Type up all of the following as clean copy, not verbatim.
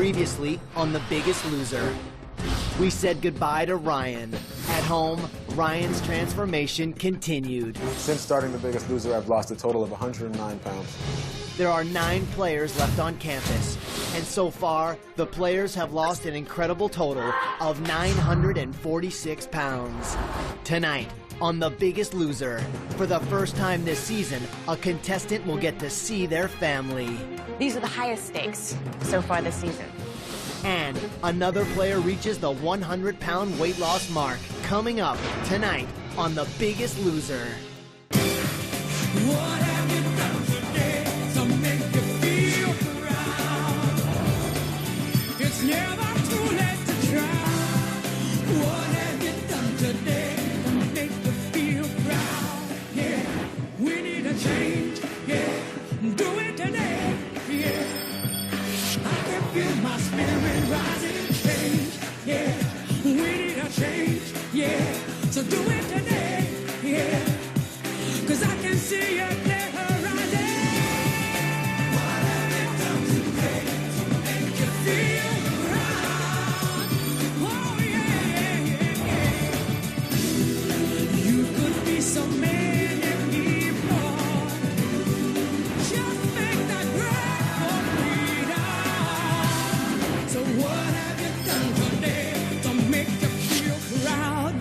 Previously on The Biggest Loser, we said goodbye to Ryan. At home, Ryan's transformation continued. Since starting The Biggest Loser, I've lost a total of 109 pounds. There are 9 players left on campus, and so far, the players have lost an incredible total of 946 pounds. Tonight, on The Biggest Loser, for the first time this season, a contestant will get to see their family. These are the highest stakes so far this season. And another player reaches the 100-pound weight loss mark. Coming up tonight on The Biggest Loser. What have you done today to make you feel proud? It's never too late to try. What have you done today to make you feel proud? Yeah, we need a change. Yeah, do it today. Yeah, I can feel my spirit rising and change. Yeah, we need a change. Yeah, so do it today. Yeah. 'Cause I can see you there rising. What have you done today to make you feel proud? Oh, yeah, yeah, yeah. You could be so many people. Just make that break for freedom. So what have you done today to make you feel proud?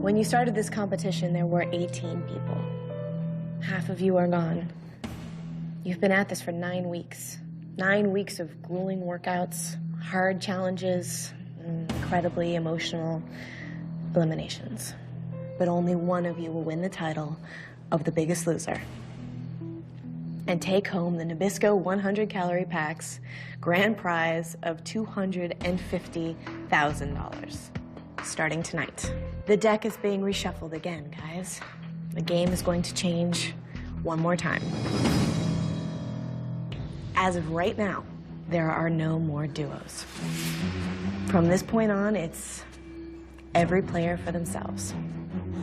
When you started this competition, there were 18 people. Half of you are gone. You've been at this for 9 weeks. 9 weeks of grueling workouts, hard challenges, and incredibly emotional eliminations. But only one of you will win the title of The Biggest Loser and take home the Nabisco 100-calorie packs grand prize of $250,000. Starting tonight. The deck is being reshuffled again, guys. The game is going to change one more time. As of right now, there are no more duos. From this point on, it's every player for themselves.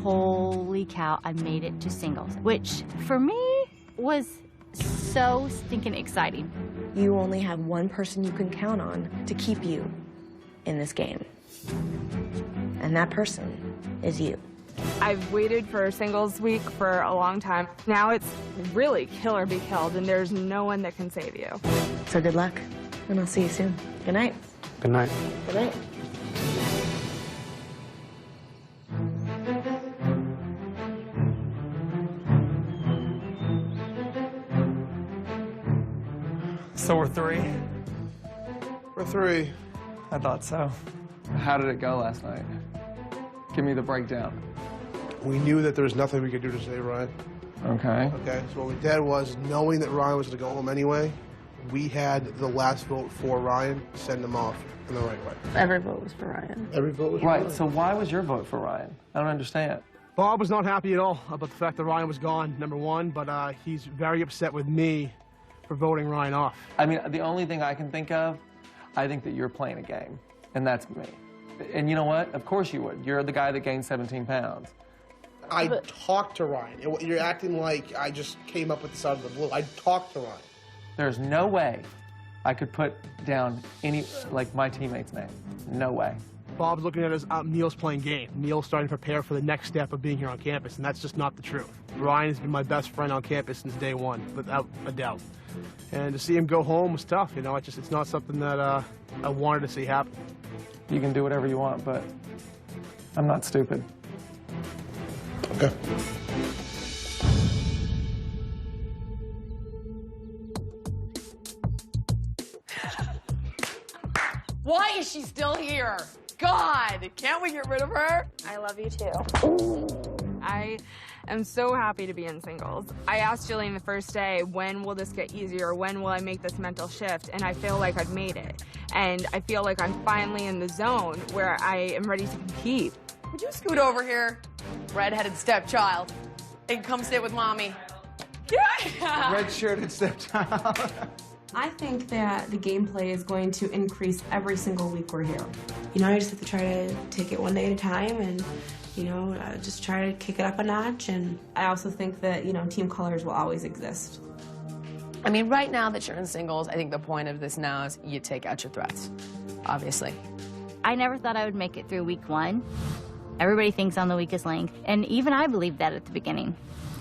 Holy cow, I made it to singles, which for me was so stinking exciting. You only have one person you can count on to keep you in this game. And that person is you. I've waited for singles week for a long time. Now it's really kill or be killed, and there's no one that can save you. So good luck, and I'll see you soon. Good night. Good night. Good night. So we're 3? We're 3. I thought so. How did it go last night? Give me the breakdown. We knew that there was nothing we could do to save Ryan. Okay. Okay, so what we did was, knowing that Ryan was going to go home anyway, we had the last vote for Ryan, send him off in the right way. Every vote was for Ryan. Every vote was for Right, Ryan. so why was your vote for Ryan? I don't understand. Bob was not happy at all about the fact that Ryan was gone, number one, but he's very upset with me for voting Ryan off. I mean, the only thing I can think of, I think that you're playing a game, and that's me. And you know what? Of course you would. You're the guy that gained 17 pounds. I talked to Ryan. You're acting like I just came up with this out of the blue. I talked to Ryan. There's no way I could put down any, like, my teammate's name. No way. Bob's looking at us, Neil's playing game. Neil's starting to prepare for the next step of being here on campus, and that's just not the truth. Ryan has been my best friend on campus since day one, without a doubt. And to see him go home was tough, you know. It's not something that I wanted to see happen. You can do whatever you want, but I'm not stupid. Okay. Why is she still here? God, can't we get rid of her? I love you too. I am so happy to be in singles. I asked Jillian the first day, when will this get easier? When will I make this mental shift? And I feel like I've made it. And I feel like I'm finally in the zone where I am ready to compete. Would you scoot over here, redheaded stepchild, and come sit with mommy? Yeah! Red-shirted stepchild. I think that the gameplay is going to increase every single week we're here. You know, I just have to try to take it one day at a time and, you know, just try to kick it up a notch. And I also think that, you know, team colors will always exist. I mean, right now that you're in singles, I think the point of this now is you take out your threats, obviously. I never thought I would make it through week 1. Everybody thinks I'm the weakest link, and even I believed that at the beginning.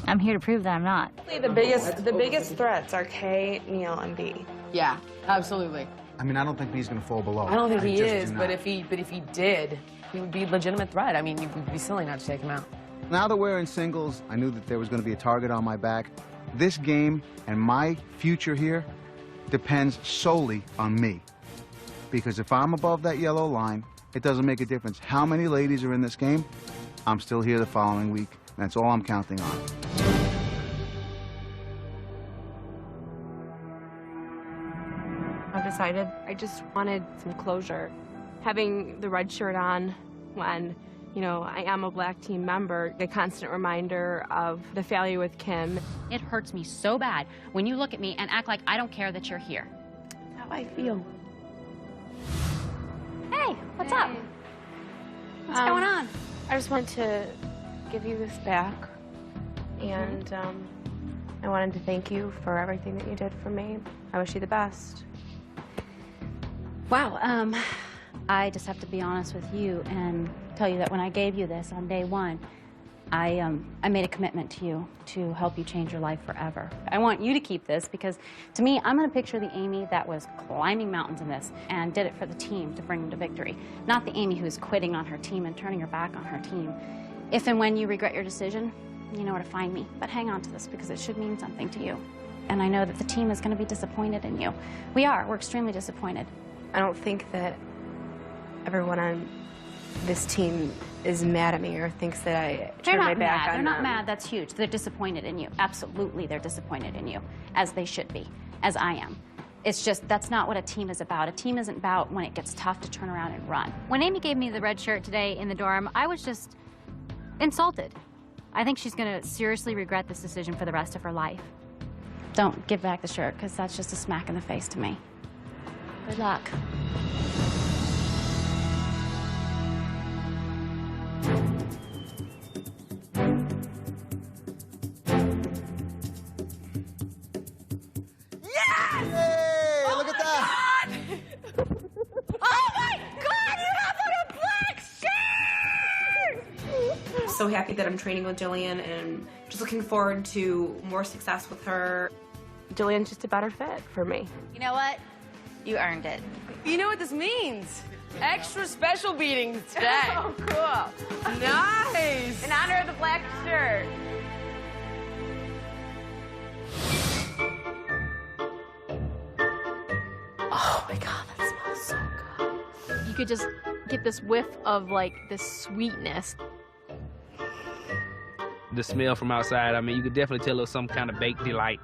I'm here to prove that I'm not. The biggest threats are K, Neil, and B. Yeah, absolutely. I mean, I don't think B's going to fall below. I don't think he just is, do but not. if he did, he would be a legitimate threat. I mean, it would be silly not to take him out. Now that we're in singles, I knew that there was going to be a target on my back. This game and my future here depends solely on me. Because if I'm above that yellow line, it doesn't make a difference how many ladies are in this game. I'm still here the following week. That's all I'm counting on. I've decided I just wanted some closure. Having the red shirt on when, you know, I am a black team member, a constant reminder of the failure with Kim. It hurts me so bad when you look at me and act like I don't care that you're here. That's how I feel. Hey, what's up? What's going on? I just wanted to give you this back. And I wanted to thank you for everything that you did for me. I wish you the best. Wow, I just have to be honest with you and tell you that when I gave you this on day 1, I made a commitment to you to help you change your life forever. I want you to keep this because, to me, I'm going to picture the Amy that was climbing mountains in this and did it for the team to bring them to victory, not the Amy who's quitting on her team and turning her back on her team. If and when you regret your decision, you know where to find me. But hang on to this because it should mean something to you. And I know that the team is going to be disappointed in you. We're extremely disappointed. I don't think that everyone on this team is mad at me or thinks that I turned my back on them. They're not mad. That's huge. They're disappointed in you. Absolutely, they're disappointed in you, as they should be, as I am. It's just, that's not what a team is about. A team isn't about when it gets tough to turn around and run. When Amy gave me the red shirt today in the dorm, I was just insulted. I think she's going to seriously regret this decision for the rest of her life. Don't give back the shirt, because that's just a smack in the face to me. Good luck. Hey, look at that! Oh my God, you have on a black shirt! I'm so happy that I'm training with Jillian and just looking forward to more success with her. Jillian's just a better fit for me. You know what? You earned it. You know what this means? Extra special beatings today. Oh, cool. Nice! In honor of the black shirt. Oh my God, that smells so good. You could just get this whiff of, like, this sweetness. The smell from outside, I mean, you could definitely tell it was some kind of baked delight.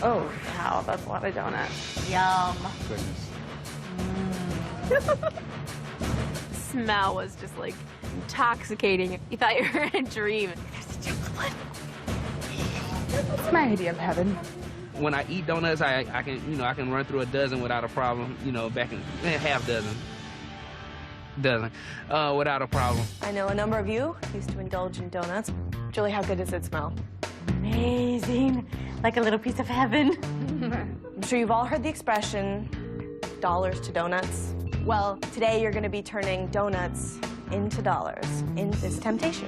Oh, wow, that's a lot of donuts. Yum. Goodness. The smell was just, like, intoxicating. You thought you were in a dream. That's my idea of heaven. When I eat donuts, I can run through a dozen without a problem. You know, back in half dozen without a problem. I know a number of you used to indulge in donuts. Julie, how good does it smell? Amazing. Like a little piece of heaven. I'm sure you've all heard the expression, dollars to donuts. Well, today you're going to be turning donuts into dollars in this temptation.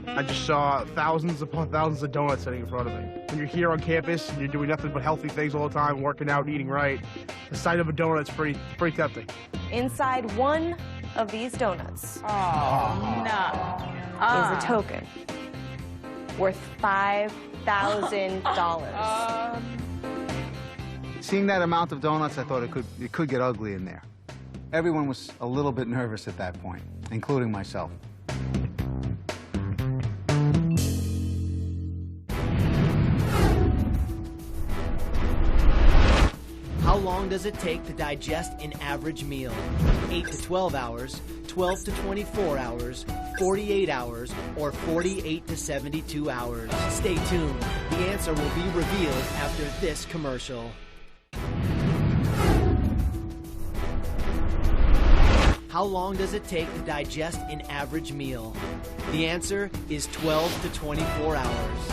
I just saw thousands upon thousands of donuts sitting in front of me. When you're here on campus and you're doing nothing but healthy things all the time, working out, eating right, the sight of a donut's pretty tempting. Inside one of these donuts is a token worth $5,000. Seeing that amount of donuts, I thought it could get ugly in there. Everyone was a little bit nervous at that point, including myself. How long does it take to digest an average meal? 8 to 12 hours, 12 to 24 hours, 48 hours, or 48 to 72 hours? Stay tuned. The answer will be revealed after this commercial. how long does it take to digest an average meal? The answer is 12 to 24 hours.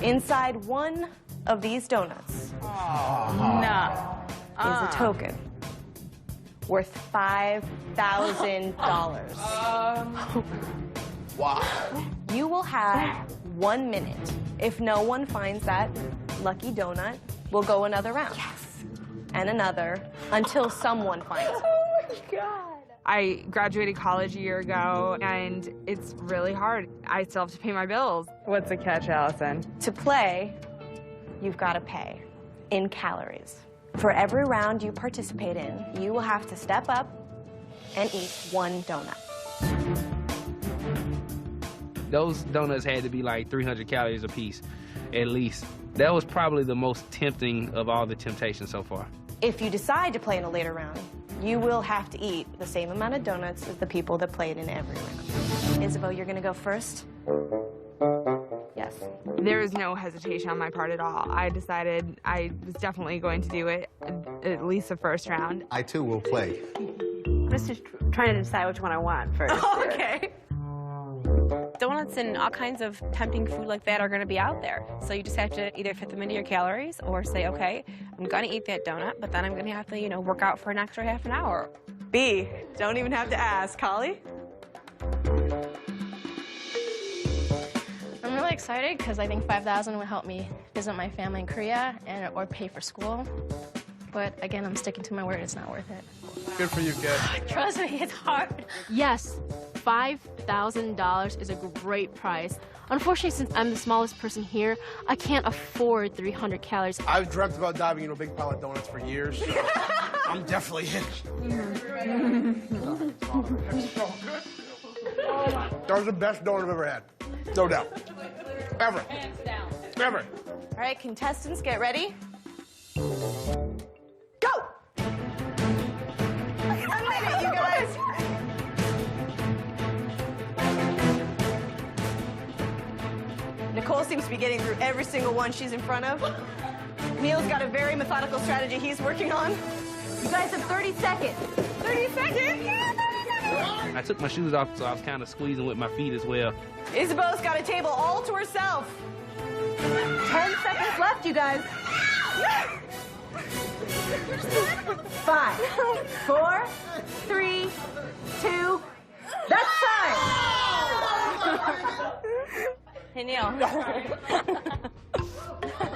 Inside one of these donuts is a token worth $5,000. Wow. You will have 1 minute. If no one finds that lucky donut, we'll go another round. Yes. And another until someone finds it. Oh my God. I graduated college a year ago, and it's really hard. I still have to pay my bills. What's the catch, Allison? To play, you've got to pay in calories. For every round you participate in, you will have to step up and eat 1 donut. Those donuts had to be like 300 calories a piece, at least. That was probably the most tempting of all the temptations so far. If you decide to play in a later round, you will have to eat the same amount of donuts as the people that played in every round. Isabel, you're gonna go first? Yes. There was no hesitation on my part at all. I decided I was definitely going to do it, at least the first round. I too will play. I'm just trying to decide which one I want first. Okay. Donuts and all kinds of tempting food like that are going to be out there. So you just have to either fit them into your calories or say, okay, I'm going to eat that donut, but then I'm going to have to, you know, work out for an extra half an hour. B, don't even have to ask. Holly? I'm really excited because I think $5,000 will help me visit my family in Korea or pay for school. But again, I'm sticking to my word. It's not worth it. Good for you, kid. Trust me, it's hard. Yes, $5,000 is a great price. Unfortunately, since I'm the smallest person here, I can't afford 300 calories. I've dreamt about diving into a big pile of donuts for years. So I'm definitely in. That was the best donut I've ever had. No doubt. Ever. Hands down. Ever. All right, contestants, get ready. Go! A minute, you guys. Nicole seems to be getting through every single one she's in front of. Neil's got a very methodical strategy he's working on. You guys have 30 seconds. 30 seconds? I took my shoes off, so I was kind of squeezing with my feet as well. Isabel's got a table all to herself. 10 seconds left, you guys. 5, 4, 3, 2, that's time! Hey, Neil.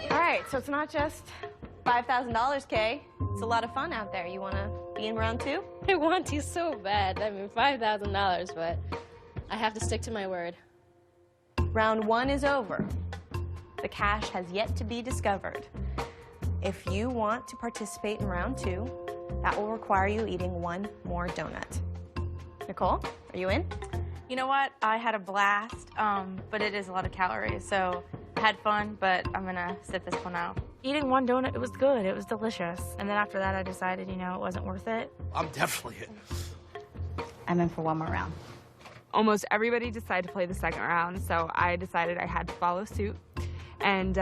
All right, so it's not just $5,000, Kay. It's a lot of fun out there. You want to be in round 2? I want to so bad. I mean, $5,000, but I have to stick to my word. Round 1 is over. The cash has yet to be discovered. If you want to participate in round 2, that will require you eating 1 more donut. Nicole, are you in? You know what? I had a blast, but it is a lot of calories, so I had fun, but I'm gonna sit this one out. Eating 1 donut, it was good. It was delicious. And then after that, I decided, you know, it wasn't worth it. I'm definitely in. I'm in for 1 more round. Almost everybody decided to play the second round, so I decided I had to follow suit. And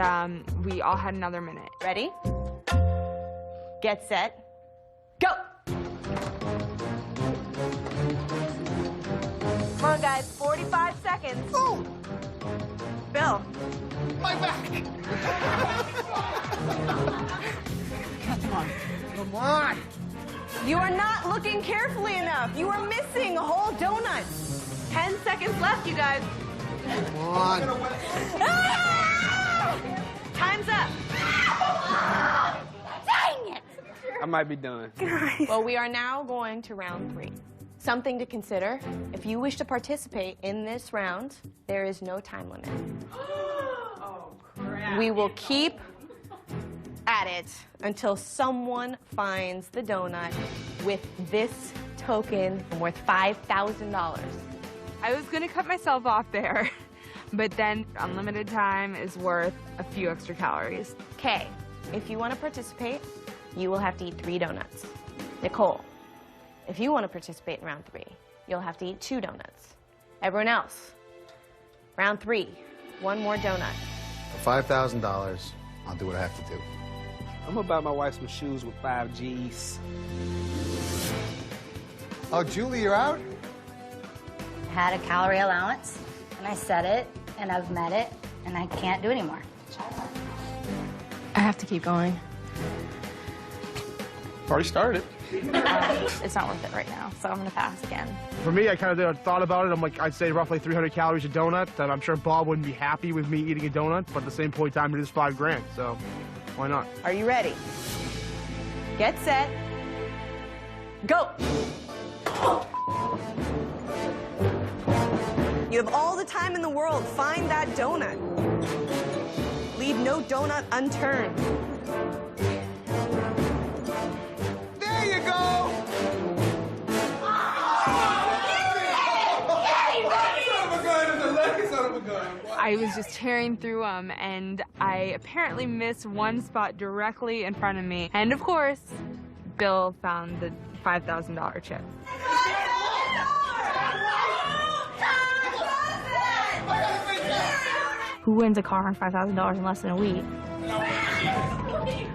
we all had another minute. Ready? Get set. Go! Come on, guys. 45 seconds. Ooh. Bill. My back. Come on. Come on. You are not looking carefully enough. You are missing a whole donut. 10 seconds left, you guys. Come on. Ah! Time's up. Dang it! I might be done. Well, we are now going to round 3. Something to consider. If you wish to participate in this round, there is no time limit. Oh, crap. We will keep at it until someone finds the donut with this token worth $5,000. I was going to cut myself off there, but then unlimited time is worth a few extra calories. Okay, if you want to participate, you will have to eat 3 donuts. Nicole, if you want to participate in round 3, you'll have to eat 2 donuts. Everyone else, round 3, 1 more donut. For $5,000, I'll do what I have to do. I'm gonna buy my wife some shoes with 5 G's. Oh, Julie, you're out? Had a calorie allowance, and I set it, and I've met it, and I can't do anymore. I have to keep going. Already started. It's not worth it right now, so I'm gonna pass again. For me, I kind of thought about it. I'm like, I'd say roughly 300 calories a donut, and I'm sure Bob wouldn't be happy with me eating a donut, but at the same point in time, it is $5,000, so why not? Are you ready? Get set. Go. You have all the time in the world. Find that donut. Leave no donut unturned. There you go! I was just tearing through them, and I apparently missed one spot directly in front of me. And of course, Bill found the $5,000 chip. Who wins a car and $5,000 in less than a week?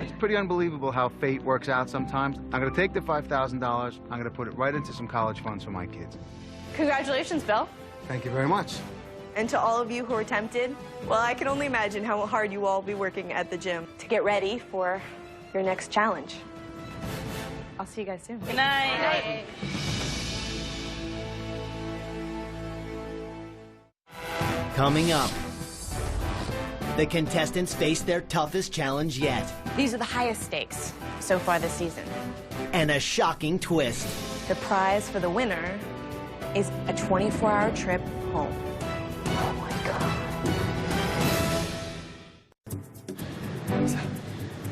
It's pretty unbelievable how fate works out sometimes. I'm going to take the $5,000. I'm going to put it right into some college funds for my kids. Congratulations, Bill. Thank you very much. And to all of you who are tempted, well, I can only imagine how hard you all will be working at the gym to get ready for your next challenge. I'll see you guys soon. Good night. Coming up, the contestants face their toughest challenge yet. These are the highest stakes so far this season. And a shocking twist. The prize for the winner is a 24-hour trip home. Oh my God.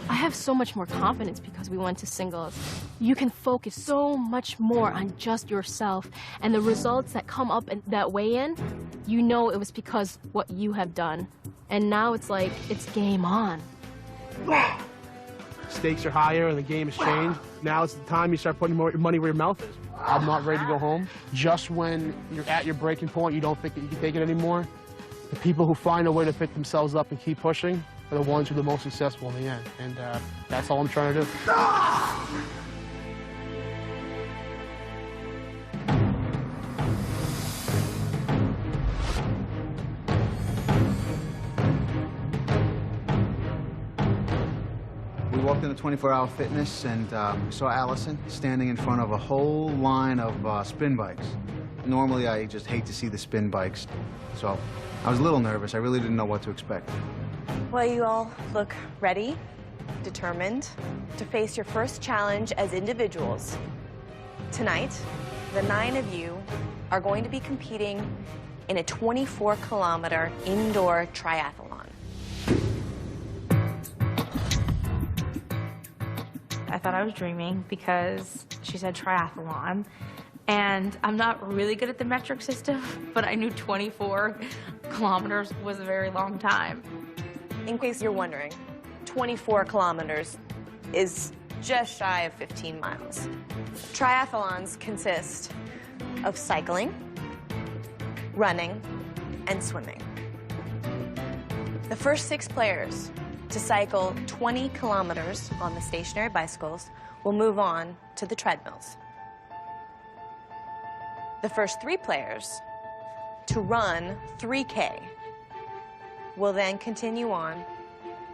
I have so much more confidence because we went to singles. You can focus so much more on just yourself, and the results that come up in that weigh-in, you know it was because what you have done. And now it's like, it's game on. Stakes are higher and the game has changed. Now it's the time you start putting more money where your mouth is. I'm not ready to go home. Just when you're at your breaking point, you don't think that you can take it anymore. The people who find a way to pick themselves up and keep pushing are the ones who are the most successful in the end. And that's all I'm trying to do. We walked into 24-Hour Fitness and we saw Allison standing in front of a whole line of spin bikes. Normally, I just hate to see the spin bikes, so I was a little nervous. I really didn't know what to expect. Well, you all look ready, determined to face your first challenge as individuals. Tonight, the 9 of you are going to be competing in a 24-kilometer indoor triathlon. I thought I was dreaming because she said triathlon, and I'm not really good at the metric system, but I knew 24 kilometers was a very long time. In case you're wondering, 24 kilometers is just shy of 15 miles. Triathlons consist of cycling, running, and swimming. The first 6 players to cycle 20 kilometers on the stationary bicycles will move on to the treadmills. The first 3 players to run 3K will then continue on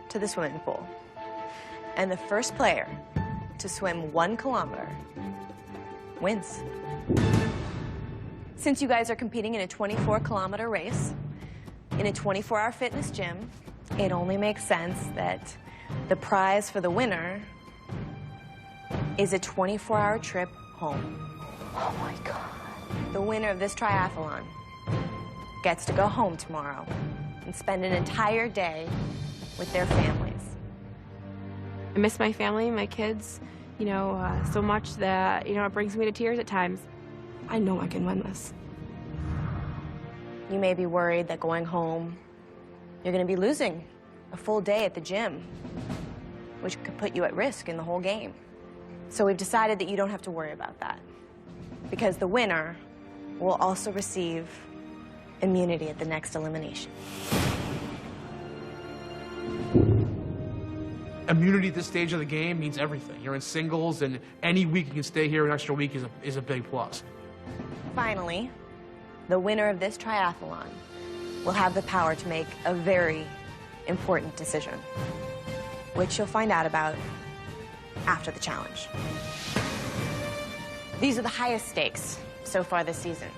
to the swimming pool. And the first player to swim 1 kilometer wins. Since you guys are competing in a 24-kilometer race, in a 24-hour fitness gym, it only makes sense that the prize for the winner is a 24-hour trip home. Oh my God. The winner of this triathlon gets to go home tomorrow and spend an entire day with their families. I miss my family, my kids, so much that, it brings me to tears at times. I know I can win this. You may be worried that going home, you're going to be losing a full day at the gym, which could put you at risk in the whole game. So we've decided that you don't have to worry about that, because the winner will also receive immunity at the next elimination. Immunity at this stage of the game means everything. You're in singles, and any week you can stay here an extra week is a big plus. Finally, the winner of this triathlon will have the power to make a very important decision, which you'll find out about after the challenge. These are the highest stakes so far this season.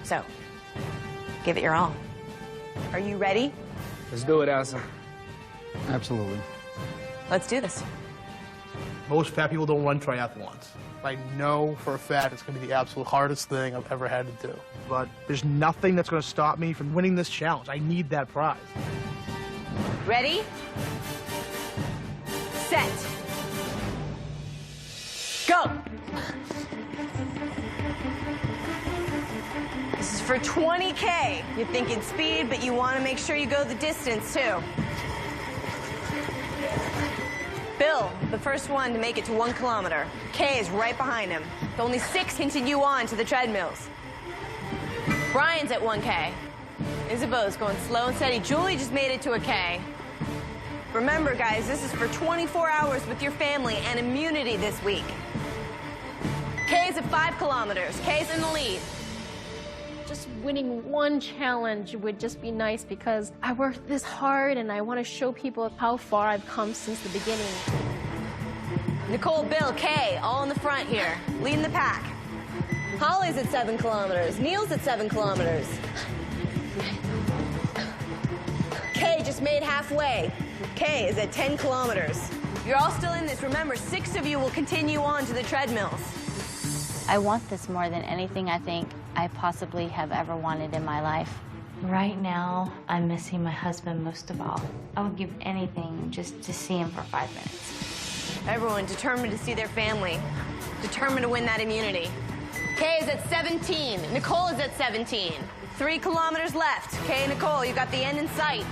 So, give it your all. Are you ready? Let's do it, Allison. Absolutely. Let's do this. Most fat people don't run triathlons. I know for a fact it's going to be the absolute hardest thing I've ever had to do. But there's nothing that's going to stop me from winning this challenge. I need that prize. Ready? Set. Go! This is for 20K. You're thinking speed, but you want to make sure you go the distance, too. Bill, the first one to make it to 1 kilometer. Kay is right behind him. Only 6 continue on to the treadmills. Brian's at 1K. Isabeau's going slow and steady. Julie just made it to a K. Remember, guys, this is for 24 hours with your family and immunity this week. Kay's at 5 kilometers. Kay's in the lead. Just winning one challenge would just be nice because I worked this hard and I want to show people how far I've come since the beginning. Nicole, Bill, Kay, all in the front here, leading the pack. Holly's at 7 kilometers. Neil's at 7 kilometers. Kay just made halfway. Kay is at 10 kilometers. You're all still in this. Remember, 6 of you will continue on to the treadmills. I want this more than anything I think I possibly have ever wanted in my life. Right now, I'm missing my husband most of all. I would give anything just to see him for 5 minutes. Everyone determined to see their family, determined to win that immunity. Kay is at 17. Nicole is at 17. 3 kilometers left. Kay and Nicole, you got the end in sight.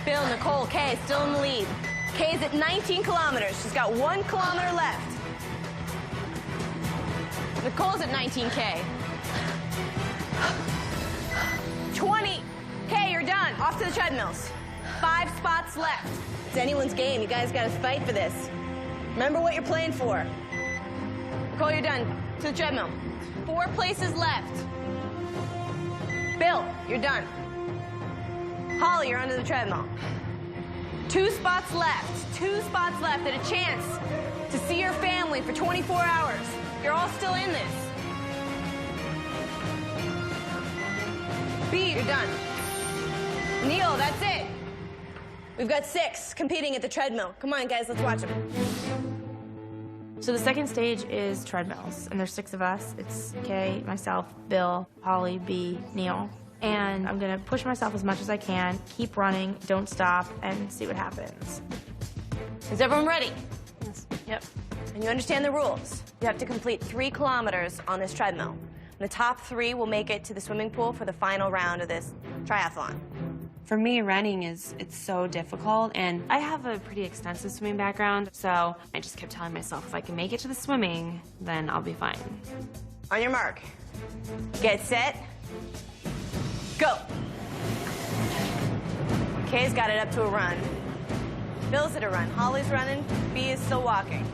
Bill, Nicole, Kay still in the lead. Kay's at 19 kilometers. She's got 1 kilometer left. Nicole's at 19K. 20. Kay, you're done. Off to the treadmills. 5 spots left. It's anyone's game. You guys got to fight for this. Remember what you're playing for. Nicole, you're done. To the treadmill. 4 places left. Bill, you're done. Holly, you're onto the treadmill. 2 spots left. 2 spots left and a chance to see your family for 24 hours. You're all still in this. B, you're done. Neil, that's it. We've got 6 competing at the treadmill. Come on, guys, let's watch them. So the second stage is treadmills, and there's 6 of us. It's Kay, myself, Bill, Holly, B, Neil. And I'm gonna push myself as much as I can, keep running, don't stop, and see what happens. Is everyone ready? Yes. Yep. And you understand the rules. You have to complete 3 kilometers on this treadmill. And the top 3 will make it to the swimming pool for the final round of this triathlon. For me, running it's so difficult, and I have a pretty extensive swimming background, so I just kept telling myself if I can make it to the swimming, then I'll be fine. On your mark. Get set. Go. Kay's got it up to a run. Bill's at a run. Holly's running. B is still walking.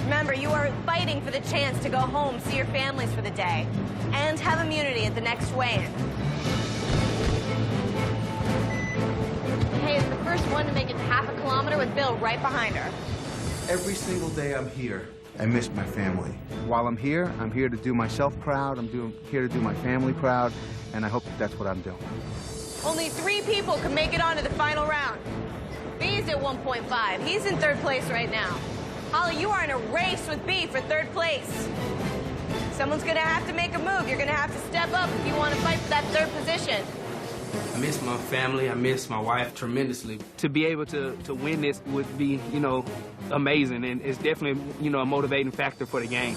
Remember, you are fighting for the chance to go home, see your families for the day, and have immunity at the next weigh-in. Kay is the first one to make it to half a kilometer with Bill right behind her. Every single day I'm here, I miss my family. While I'm here to do myself proud, here to do my family proud, and I hope that's what I'm doing. Only 3 people can make it on to the final round. B's at 1.5. He's in 3rd place right now. Holly, you are in a race with B for 3rd place. Someone's gonna have to make a move. You're gonna have to step up if you want to fight for that 3rd position. I miss my family. I miss my wife tremendously. To be able to win this would be, amazing, and it's definitely, a motivating factor for the game.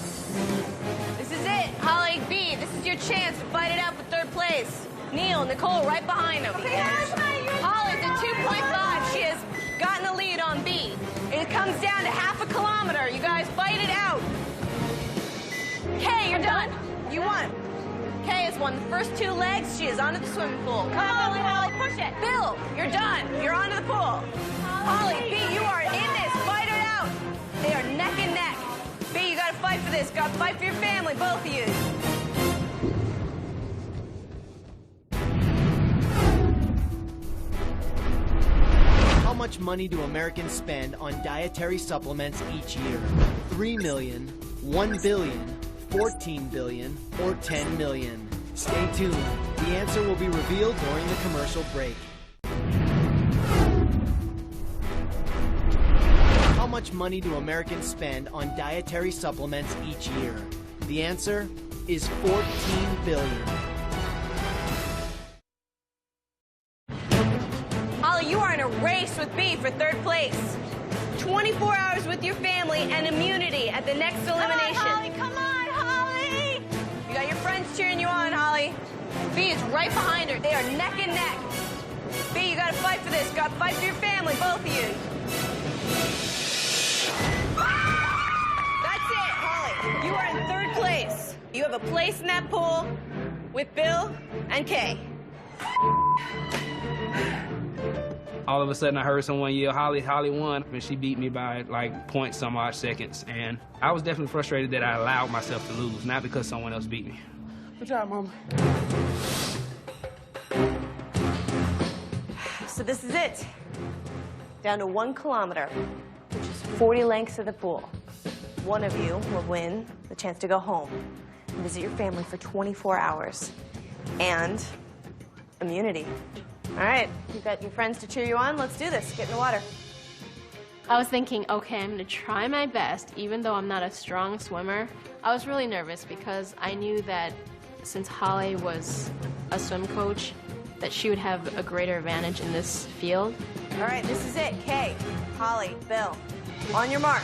This is it. Holly, B, this is your chance to fight it out for 3rd place. Neil, Nicole, right behind him. Okay, Holly's at 2.5. She has gotten the lead on B. It comes down to half a kilometer. You guys fight it out. Kay, you're done. You won. Kay has won the first 2 legs. She is onto the swimming pool. Come on, Bill and Holly, push it. Bill, you're done. You're onto the pool. Holly, B, you are in this. Fight it out. They are neck and neck. B, you gotta fight for this. Gotta fight for your family, both of you. How much money do Americans spend on dietary supplements each year? 3 million, 1 billion, 14 billion, or 10 million? Stay tuned. The answer will be revealed during the commercial break. How much money do Americans spend on dietary supplements each year? The answer is 14 billion. Holly, you are in a race with B for 3rd place. 24 hours with your family and immunity at the next elimination. Come on, Holly, come on, Holly! You got your friends cheering you on, Holly. B is right behind her. They are neck and neck. B, you gotta fight for this. Gotta fight for your family, both of you. That's it, Holly. You are in 3rd place. You have a place in that pool with Bill and Kay. All of a sudden, I heard someone yell, Holly, Holly won, and she beat me by like point some odd seconds. And I was definitely frustrated that I allowed myself to lose, not because someone else beat me. Good job, Mom. So this is it. Down to 1 kilometer, which is 40 lengths of the pool. One of you will win the chance to go home and visit your family for 24 hours. And immunity. All right, you've got your friends to cheer you on. Let's do this. Get in the water. I was thinking, okay, I'm gonna try my best, even though I'm not a strong swimmer. I was really nervous because I knew that since Holly was a swim coach, that she would have a greater advantage in this field. All right, this is it. Kay, Holly, Bill, on your mark.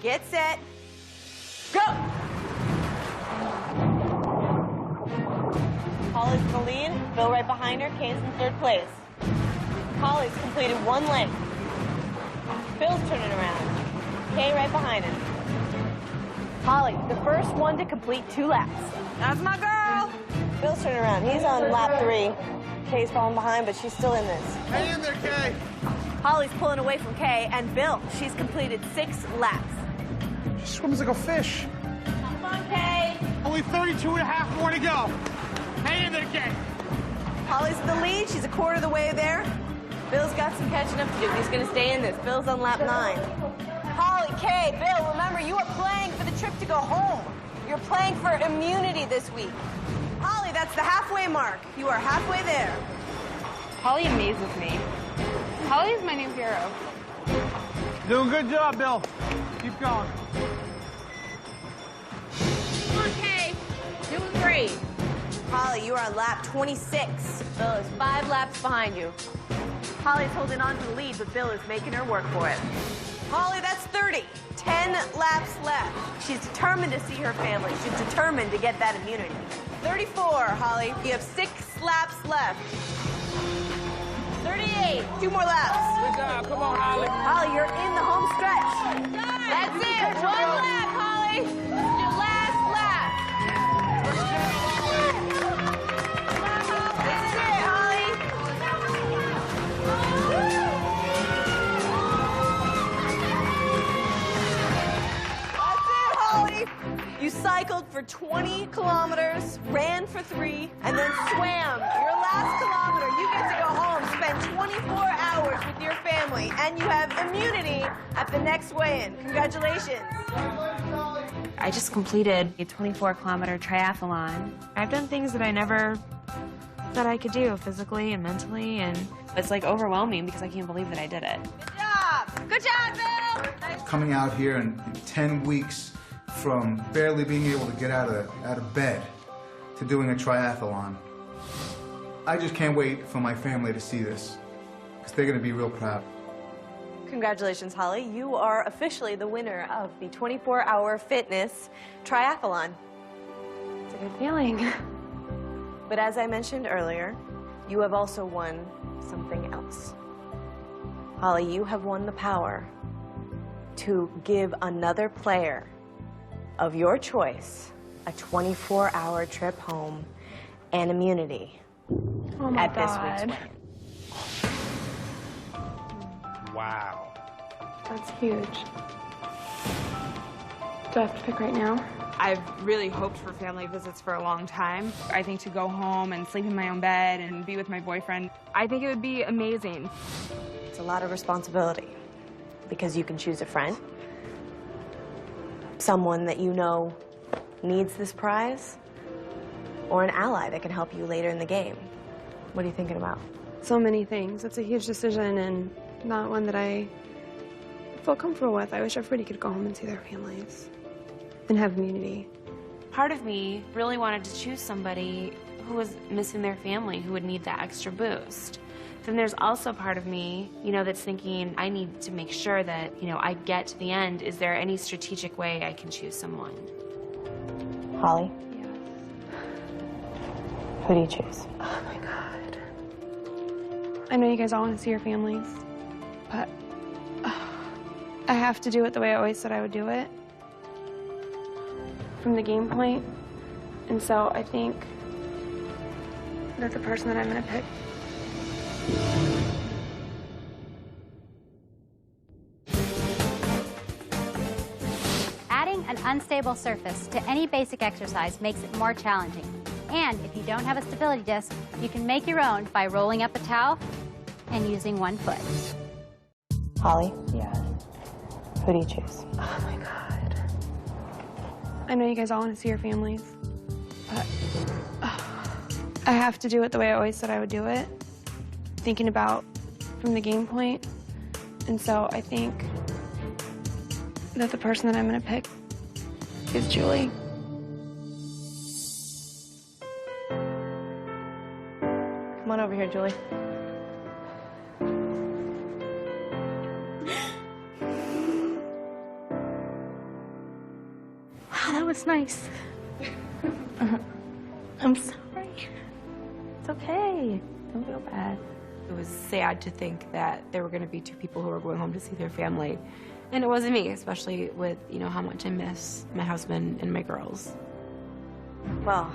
Get set, go! Holly's in the lead, Bill right behind her, Kay's in 3rd place. Holly's completed 1 length. Bill's turning around. Kay right behind him. Holly, the first one to complete 2 laps. That's my girl! Bill's turning around. He's on lap 3. Kay's falling behind, but she's still in this. Hang in there, Kay. Holly's pulling away from Kay, and Bill, she's completed 6 laps. She swims like a fish. Come on, Kay. Only 32 and a half more to go. Hang in there, Kay. Holly's in the lead. She's a quarter of the way there. Bill's got some catching up to do. He's going to stay in this. Bill's on lap 9. Holly, Kay, Bill, remember, you are playing for the trip to go home. You're playing for immunity this week. Holly, that's the halfway mark. You are halfway there. Holly amazes me. Holly is my new hero. Doing a good job, Bill. Keep going. Come on, Kay. Doing great. Holly, you are on lap 26. Bill is 5 laps behind you. Holly's holding on to the lead, but Bill is making her work for it. Holly, that's 30. 10 laps left. She's determined to see her family. She's determined to get that immunity. 34, Holly. You have 6 laps left. 38. 2 more laps. Good job. Come on, Holly. Holly, you're in the home stretch. That's it. 1 lap, Holly. Your last lap. This is it, Holly. That's it, Holly. You cycled for 20 kilometers, ran for 3, and then swam your last kilometer. You get to go home, spend 24 hours with your family, and you have immunity at the next weigh-in. Congratulations. I just completed a 24-kilometer triathlon. I've done things that I never thought I could do physically and mentally, and It's like overwhelming because I can't believe that I did it. Good job. Good job, Bill. Coming out here in 10 weeks from barely being able to get out of bed to doing a triathlon. I just can't wait for my family to see this, because they're going to be real proud. Congratulations, Holly. You are officially the winner of the 24-hour fitness triathlon. It's a good feeling. But as I mentioned earlier, you have also won something else. Holly, you have won the power to give another player of your choice a 24-hour trip home, and immunity Oh my at this God. week's weigh-in. Wow. That's huge. Do I have to pick right now? I've really hoped for family visits for a long time. I think to go home and sleep in my own bed and be with my boyfriend, I think it would be amazing. It's a lot of responsibility because you can choose a friend, someone that you know needs this prize, or an ally that can help you later in the game. What are you thinking about? So many things. It's a huge decision and not one that I feel comfortable with. I wish everybody could go home and see their families and have immunity. Part of me really wanted to choose somebody who was missing their family, who would need that extra boost. Then there's also part of me, that's thinking I need to make sure that, I get to the end. Is there any strategic way I can choose someone? Holly? Yes. Who do you choose? Oh my God. I know you guys all want to see your families, but I have to do it the way I always said I would do it. From the game point. And so I think that the person that I'm going to pick. Adding an unstable surface to any basic exercise makes it more challenging. And if you don't have a stability disc, you can make your own by rolling up a towel and using one foot. Holly? Yeah. Who do you choose? Oh my God. I know you guys all want to see your families, but I have to do it the way I always said I would do it. Thinking about from the game point. And so I think that the person that I'm going to pick is Julie. Come on over here, Julie. Wow, that was nice. I'm sorry. It's okay. Don't feel bad. It was sad to think that there were going to be two people who were going home to see their family. And it wasn't me, especially with, how much I miss my husband and my girls. Well,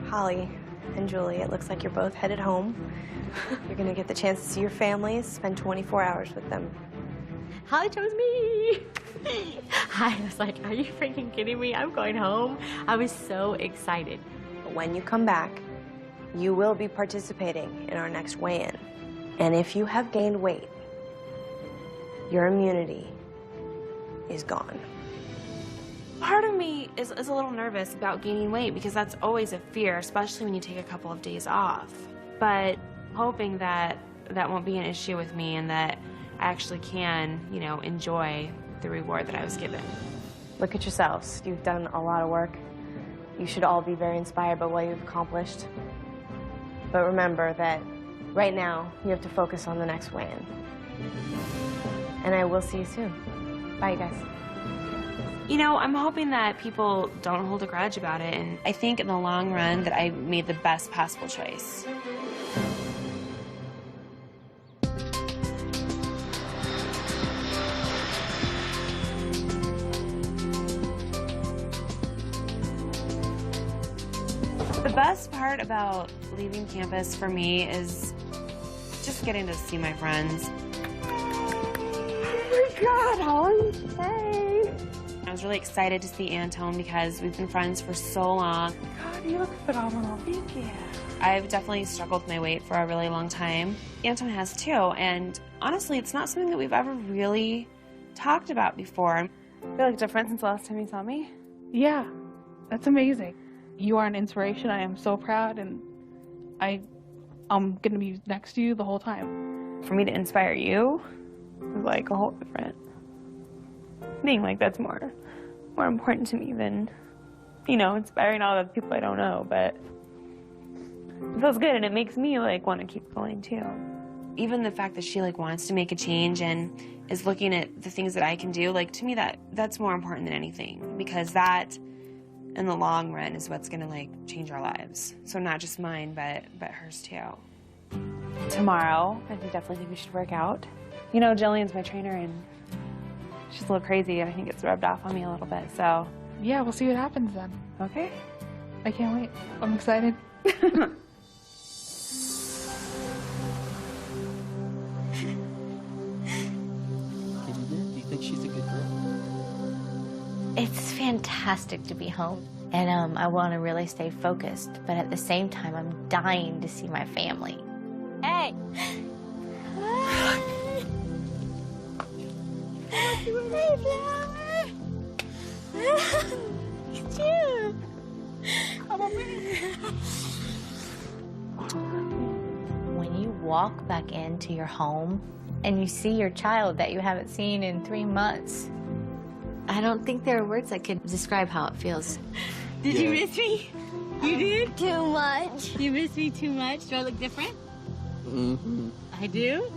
Holly and Julie, it looks like you're both headed home. You're going to get the chance to see your families, spend 24 hours with them. Holly chose me. I was like, are you freaking kidding me? I'm going home. I was so excited. But when you come back, you will be participating in our next weigh-in. And if you have gained weight, your immunity is gone. Part of me is a little nervous about gaining weight because that's always a fear, especially when you take a couple of days off. But hoping that that won't be an issue with me and that I actually can, enjoy the reward that I was given. Look at yourselves. You've done a lot of work. You should all be very inspired by what you've accomplished. But remember that right now, you have to focus on the next weigh-in. And I will see you soon. Bye, you guys. I'm hoping that people don't hold a grudge about it, and I think in the long run that I made the best possible choice. The best part about leaving campus for me is just getting to see my friends. Oh my God, Holly. Hey. I was really excited to see Antone because we've been friends for so long. God, you look phenomenal. Thank you. I've definitely struggled with my weight for a really long time. Antone has too, and honestly, it's not something that we've ever really talked about before. I feel like different since the last time you saw me. Yeah, that's amazing. You are an inspiration. I am so proud, and I'm going to be next to you the whole time. For me to inspire you is like a whole different thing. Like, that's more important to me than, inspiring all the people I don't know. But it feels good, and it makes me, want to keep going, too. Even the fact that she, wants to make a change and is looking at the things that I can do, to me, that's more important than anything. Because that, in the long run, is what's going to, change our lives. So not just mine, but hers, too. Tomorrow, I definitely think we should work out. Jillian's my trainer, and she's a little crazy, and I think it's rubbed off on me a little bit. So yeah, we'll see what happens then. Okay. I can't wait. I'm excited. Do you think she's a good girl? It's fantastic to be home, and I want to really stay focused, but at the same time, I'm dying to see my family. Hey! Hey, Flower! It's you! Come on, when you walk back into your home and you see your child that you haven't seen in 3 months, I don't think there are words that could describe how it feels. Did you miss me? You did? Too much. You miss me too much? Do I look different? Mm-hmm. I do?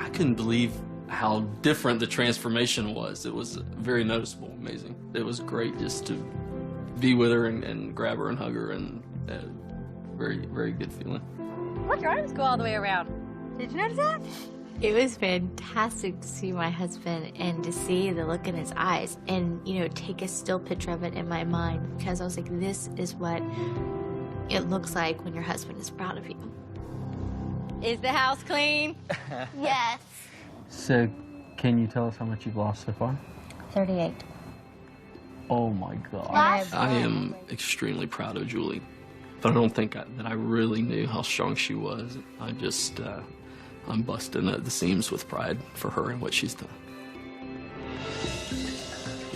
I couldn't believe how different the transformation was. It was very noticeable, amazing. It was great just to be with her and grab her and hug her, and very, very good feeling. Look, your arms go all the way around. Did you notice that? It was fantastic to see my husband and to see the look in his eyes and, you know, take a still picture of it in my mind, because I was like, this is what it looks like when your husband is proud of you. Is the house clean? Yes. So, can you tell us how much you've lost so far? 38. Oh my God. I am extremely proud of Julie, but I don't think that I really knew how strong she was. I'm busting at the seams with pride for her and what she's done.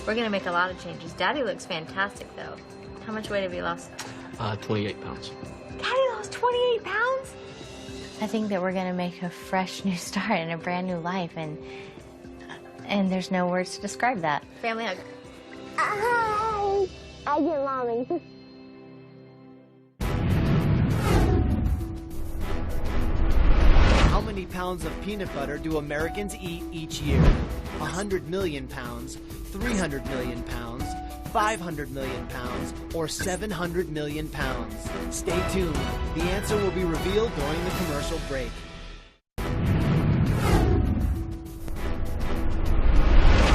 We're gonna make a lot of changes. Daddy looks fantastic, though. How much weight have you lost? 28 pounds. Daddy lost 28 pounds? I think that we're gonna make a fresh new start and a brand new life, and there's no words to describe that. Family hug. Hi. I get mommy. How many pounds of peanut butter do Americans eat each year? 100 million pounds, 300 million pounds, 500 million pounds, or 700 million pounds? Stay tuned. The answer will be revealed during the commercial break.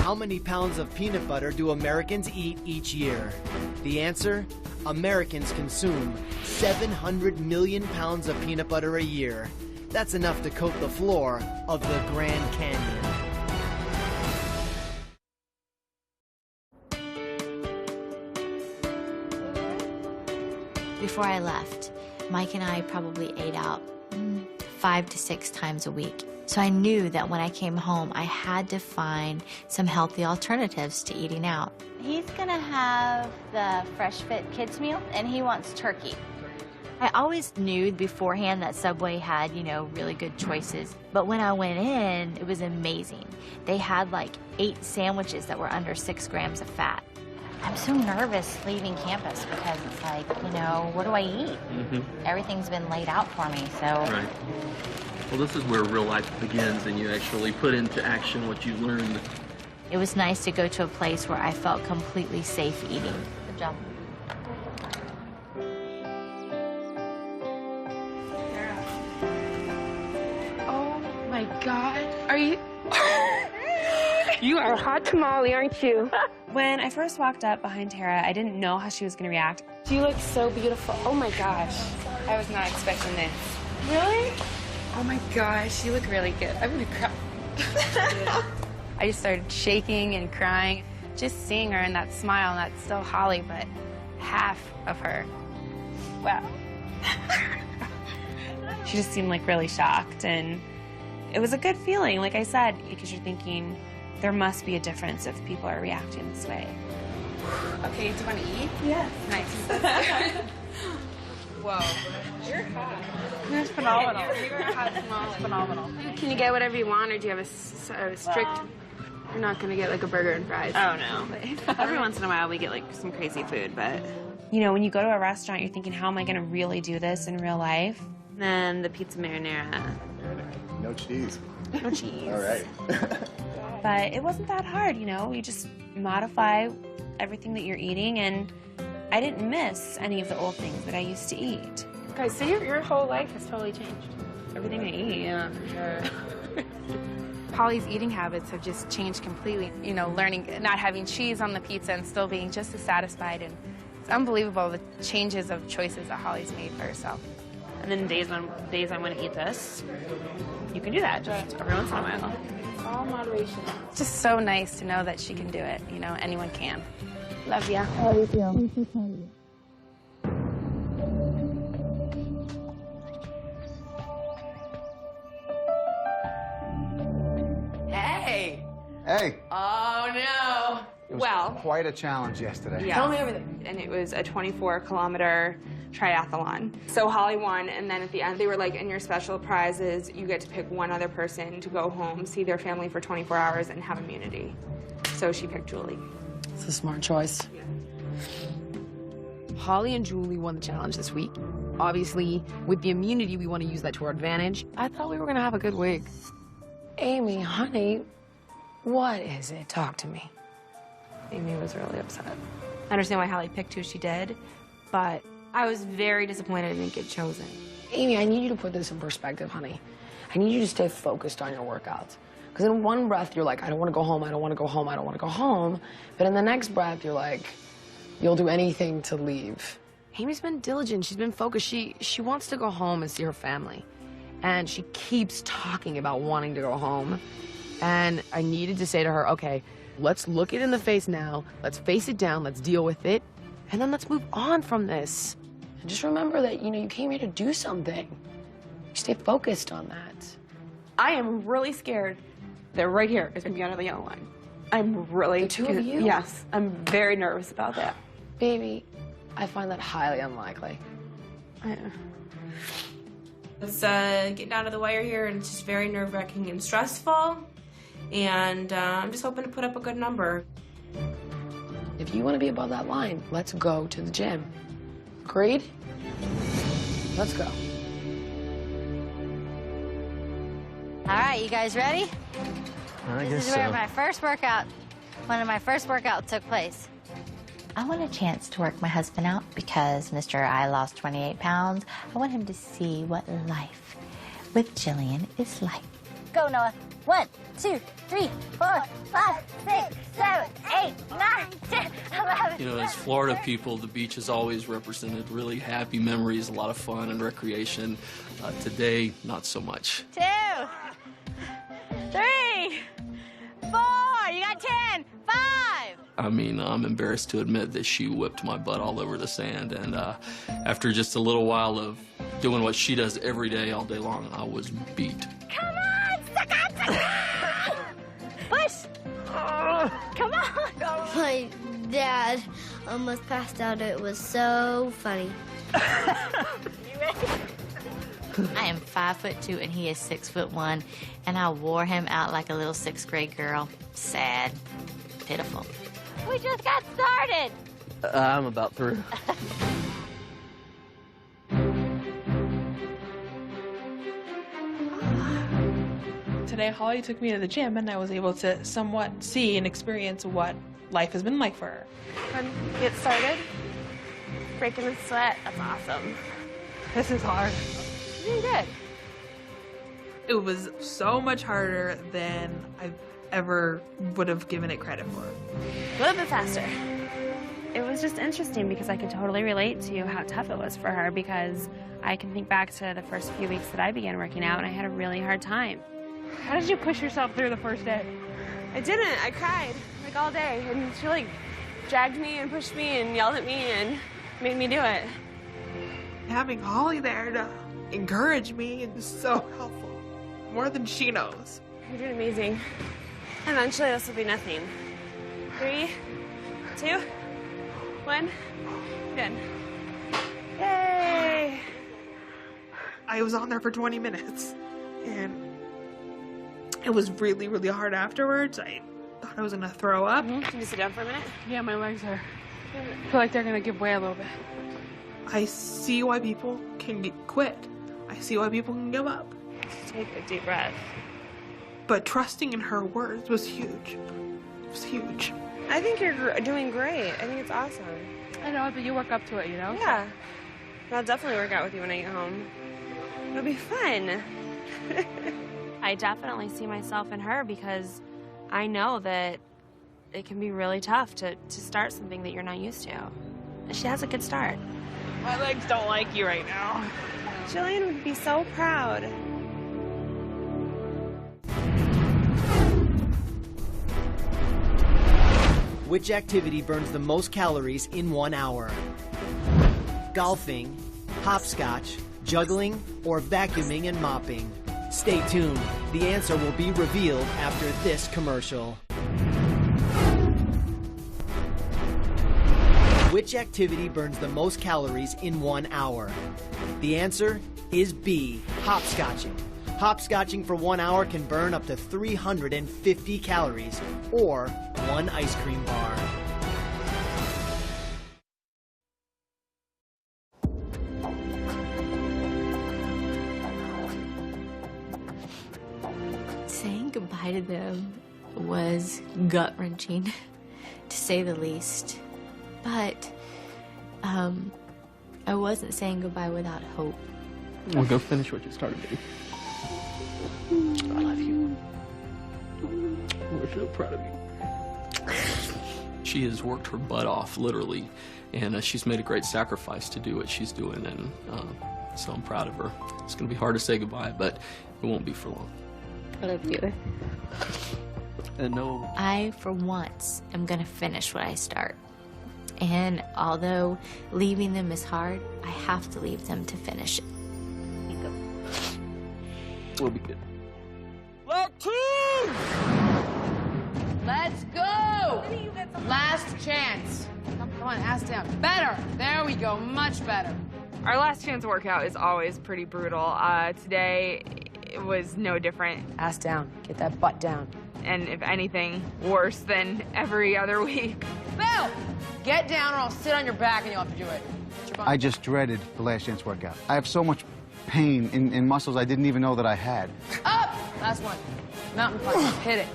How many pounds of peanut butter do Americans eat each year? The answer? Americans consume 700 million pounds of peanut butter a year. That's enough to coat the floor of the Grand Canyon. Before I left, Mike and I probably ate out 5 to 6 times a week. So I knew that when I came home, I had to find some healthy alternatives to eating out. He's gonna have the Fresh Fit Kids meal, and he wants turkey. I always knew beforehand that Subway had, you know, really good choices. But when I went in, it was amazing. They had like 8 sandwiches that were under 6 grams of fat. I'm so nervous leaving campus because it's like, you know, what do I eat? Everything's been laid out for me, so. Right. Well, this is where real life begins, and you actually put into action what you learned. It was nice to go to a place where I felt completely safe eating. Good job. Oh my God. Are you? You are a hot tamale, aren't you? When I first walked up behind Tara, I didn't know how she was going to react. You look so beautiful. Oh my gosh. I was not expecting this. Really? Oh my gosh, you look really good. I'm going to cry. I just started shaking and crying. Just seeing her and that smile, and that's still Holly, but half of her. Wow. She just seemed like really shocked, and it was a good feeling, like I said, because you're thinking, there must be a difference if people are reacting this way. Okay, do you want to eat? Yes. Nice. Whoa. You're hot. You're phenomenal. You're hot tamale. Phenomenal. Can you get whatever you want, or do you have a strict... You're not going to get like a burger and fries. Oh, no. Every once in a while, we get like some crazy food, but... You know, when you go to a restaurant, you're thinking, how am I going to really do this in real life? And then the pizza marinara. No cheese. No cheese. All right. But it wasn't that hard, you know? You just modify everything that you're eating, and I didn't miss any of the old things that I used to eat. Guys, so your whole life has totally changed. Everything I eat, yeah, for sure. Holly's eating habits have just changed completely. You know, learning not having cheese on the pizza and still being just as satisfied. And it's unbelievable the changes of choices that Holly's made for herself. And then days I'm going to eat this, you can do that just every once in a while. All moderation. It's just so nice to know that she can do it. You know, anyone can. Love ya. Love you. Hey. Hey. Oh, no. It was quite a challenge yesterday. Tell me everything. And it was a 24-kilometer triathlon. So Holly won, and then at the end, they were like, in your special prizes, you get to pick one other person to go home, see their family for 24 hours, and have immunity. So she picked Julie. It's a smart choice. Yeah. Holly and Julie won the challenge this week. Obviously, with the immunity, we want to use that to our advantage. I thought we were going to have a good week. Amy, honey, what is it? Talk to me. Amy was really upset. I understand why Holly picked who she did, but I was very disappointed I didn't get chosen. Amy, I need you to put this in perspective, honey. I need you to stay focused on your workouts. Because in one breath, you're like, I don't want to go home, I don't want to go home, I don't want to go home. But in the next breath, you're like, you'll do anything to leave. Amy's been diligent, she's been focused. She wants to go home and see her family. And she keeps talking about wanting to go home. And I needed to say to her, okay, let's look it in the face now. Let's face it down, let's deal with it. And then let's move on from this. And just remember that, you know, you came here to do something. You stay focused on that. I am really scared that right here is going to be under the yellow line. I'm really... The two of you? Yes, I'm very nervous about that. Baby, I find that highly unlikely. It's getting down to the wire here, and it's just very nerve-wracking and stressful. And I'm just hoping to put up a good number. If you want to be above that line, let's go to the gym. Agreed? Let's go. All right, you guys ready? This is where my first workout, one of my first workouts took place. I want a chance to work my husband out because Mr. I lost 28 pounds. I want him to see what life with Jillian is like. Go, Noah. 1, 2, 3, 4, 5, 6, 7, 8, 9, 10, 11. You know, as Florida people, the beach has always represented really happy memories, a lot of fun and recreation. Today, not so much. 2, 3, 4, you got 10, 5. I mean, I'm embarrassed to admit that she whipped my butt all over the sand, and after just a little while of doing what she does every day, all day long, I was beat. Come on, suck on. Push. Come on. My dad almost passed out. It was so funny. I am 5'2" and he is 6'1", and I wore him out like a little 6th grade girl. Sad, pitiful. We just got started. I'm about through. Today, Holly took me to the gym, and I was able to somewhat see and experience what life has been like for her. Fun. Get started. Breaking a sweat. That's awesome. This is hard. You're doing good. It was so much harder than I ever would have given it credit for. A little bit faster. It was just interesting because I could totally relate to how tough it was for her because I can think back to the first few weeks that I began working out and I had a really hard time. How did you push yourself through the first day? I didn't. I cried like all day and she like dragged me and pushed me and yelled at me and made me do it. Having Holly there to encourage me is so helpful. More than she knows. You're doing amazing. Eventually this will be nothing. 3, 2, 1, good. Yay! I was on there for 20 minutes and it was really, really hard afterwards. I thought I was gonna throw up. Can you sit down for a minute? Yeah, my legs are, I feel like they're gonna give way a little bit. I see why people can quit. I see why people can give up. Just take a deep breath. But trusting in her words was huge. It was huge. I think you're doing great. I think it's awesome. I know, but you work up to it, you know? Yeah. I'll definitely work out with you when I get home. It'll be fun. I definitely see myself in her because I know that it can be really tough to start something that you're not used to. And she has a good start. My legs don't like you right now. Jillian would be so proud. Which activity burns the most calories in 1 hour? Golfing, hopscotch, juggling, or vacuuming and mopping? Stay tuned. The answer will be revealed after this commercial. Which activity burns the most calories in 1 hour? The answer is B, hopscotching. Hopscotching for 1 hour can burn up to 350 calories, or 1 ice cream bar. Saying goodbye to them was gut-wrenching, to say the least. But I wasn't saying goodbye without hope. Well, go finish what you started, baby. I love you. We're so proud of you. She has worked her butt off, literally, and she's made a great sacrifice to do what she's doing, and so I'm proud of her. It's going to be hard to say goodbye, but it won't be for long. I love you. And no. I, for once, am going to finish what I start. And although leaving them is hard, I have to leave them to finish it. We'll be good. Let's go! Last chance. Come on, ass down. Better. There we go. Much better. Our last chance workout is always pretty brutal. Today, it was no different. Ass down. Get that butt down. And if anything, worse than every other week. Bill! Get down or I'll sit on your back and you'll have to do it. I just dreaded the last chance workout. I have so much pain in muscles I didn't even know that I had. Up! Last one. Mountain punch. Hit it.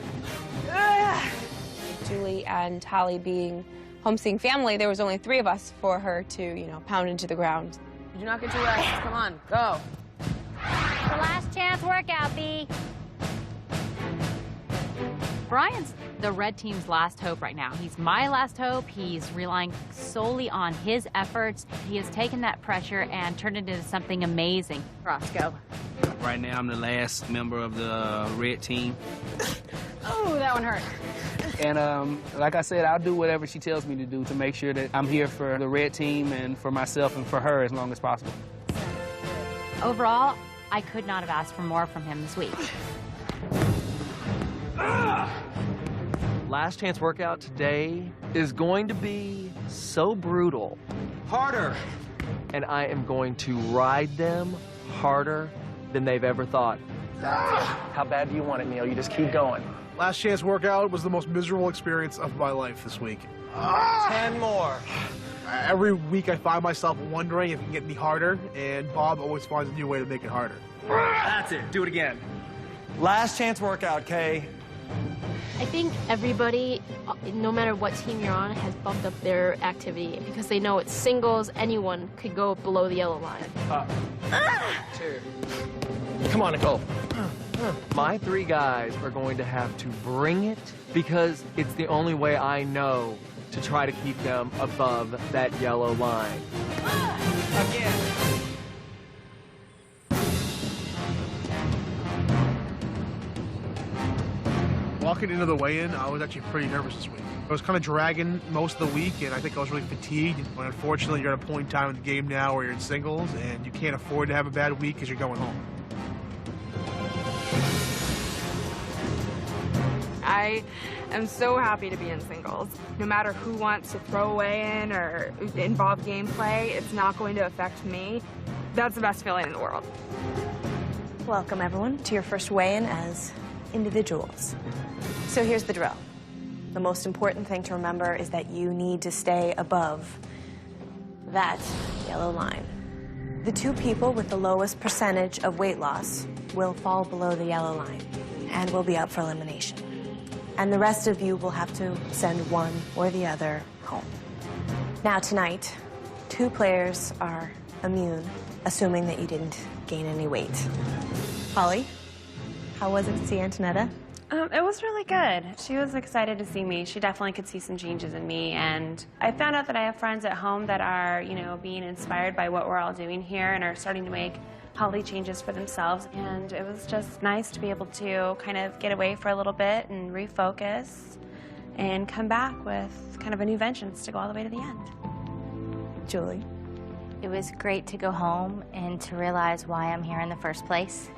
Julie and Holly being homesteading family, there was only 3 of us for her to, you know, pound into the ground. Do not get too restless. Come on, go. The last chance workout, B. Brian's the red team's last hope right now. He's my last hope. He's relying solely on his efforts. He has taken that pressure and turned it into something amazing. Roscoe. Right now, I'm the last member of the red team. Oh, that one hurt. And like I said, I'll do whatever she tells me to do to make sure that I'm here for the red team and for myself and for her as long as possible. Overall, I could not have asked for more from him this week. Last chance workout today is going to be so brutal. Harder! And I am going to ride them harder than they've ever thought. How bad do you want it, Neil? You just keep going. Last chance workout was the most miserable experience of my life this week. 10 more. Every week I find myself wondering if it can get any harder, and Bob always finds a new way to make it harder. That's it. Do it again. Last chance workout, Kay. I think everybody, no matter what team you're on, has bumped up their activity because they know it's singles, anyone could go below the yellow line. Up. 2. Come on, Nicole. My 3 guys are going to have to bring it because it's the only way I know to try to keep them above that yellow line. Again. Walking into the weigh-in, I was actually pretty nervous this week. I was kind of dragging most of the week, and I think I was really fatigued. But unfortunately, you're at a point in time in the game now where you're in singles, and you can't afford to have a bad week because you're going home. I am so happy to be in singles. No matter who wants to throw away in or involve gameplay, it's not going to affect me. That's the best feeling in the world. Welcome, everyone, to your first weigh-in as individuals. So here's the drill. The most important thing to remember is that you need to stay above that yellow line. The 2 people with the lowest percentage of weight loss will fall below the yellow line and will be up for elimination. And the rest of you will have to send one or the other home. Now tonight, 2 players are immune, assuming that you didn't gain any weight. Holly, How was it to see Antonetta? It was really good. She was excited to see me. She definitely could see some changes in me, and I found out that I have friends at home that are, you know, being inspired by what we're all doing here and are starting to make healthy changes for themselves, and it was just nice to be able to kind of get away for a little bit and refocus and come back with kind of a new vengeance to go all the way to the end. Julie? It was great to go home and to realize why I'm here in the first place.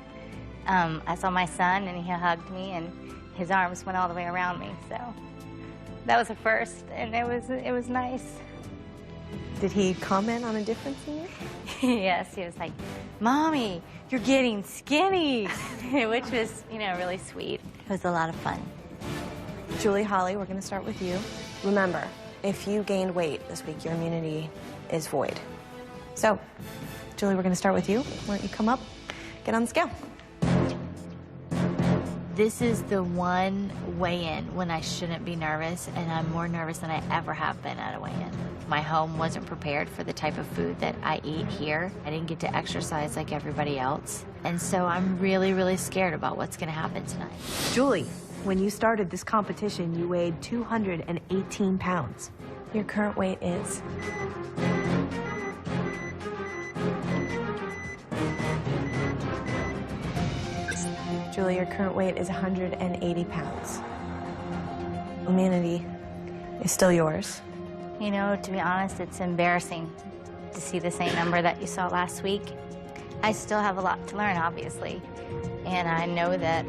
I saw my son and he hugged me and his arms went all the way around me, so that was a first, and it was nice. Did he comment on a difference in you? Yes, he was like, "Mommy, you're getting skinny," which was, you know, really sweet. It was a lot of fun. Julie, Holly, we're going to start with you. Remember, if you gained weight this week, your immunity is void. So, Julie, we're going to start with you. Why don't you come up, get on the scale. This is the one weigh-in when I shouldn't be nervous, and I'm more nervous than I ever have been at a weigh-in. My home wasn't prepared for the type of food that I eat here. I didn't get to exercise like everybody else, and so I'm really, really scared about what's going to happen tonight. Julie, when you started this competition, you weighed 218 pounds. Your current weight is? Julie, your current weight is 180 pounds. Immunity is still yours. You know, to be honest, it's embarrassing to see the same number that you saw last week. I still have a lot to learn, obviously, and I know that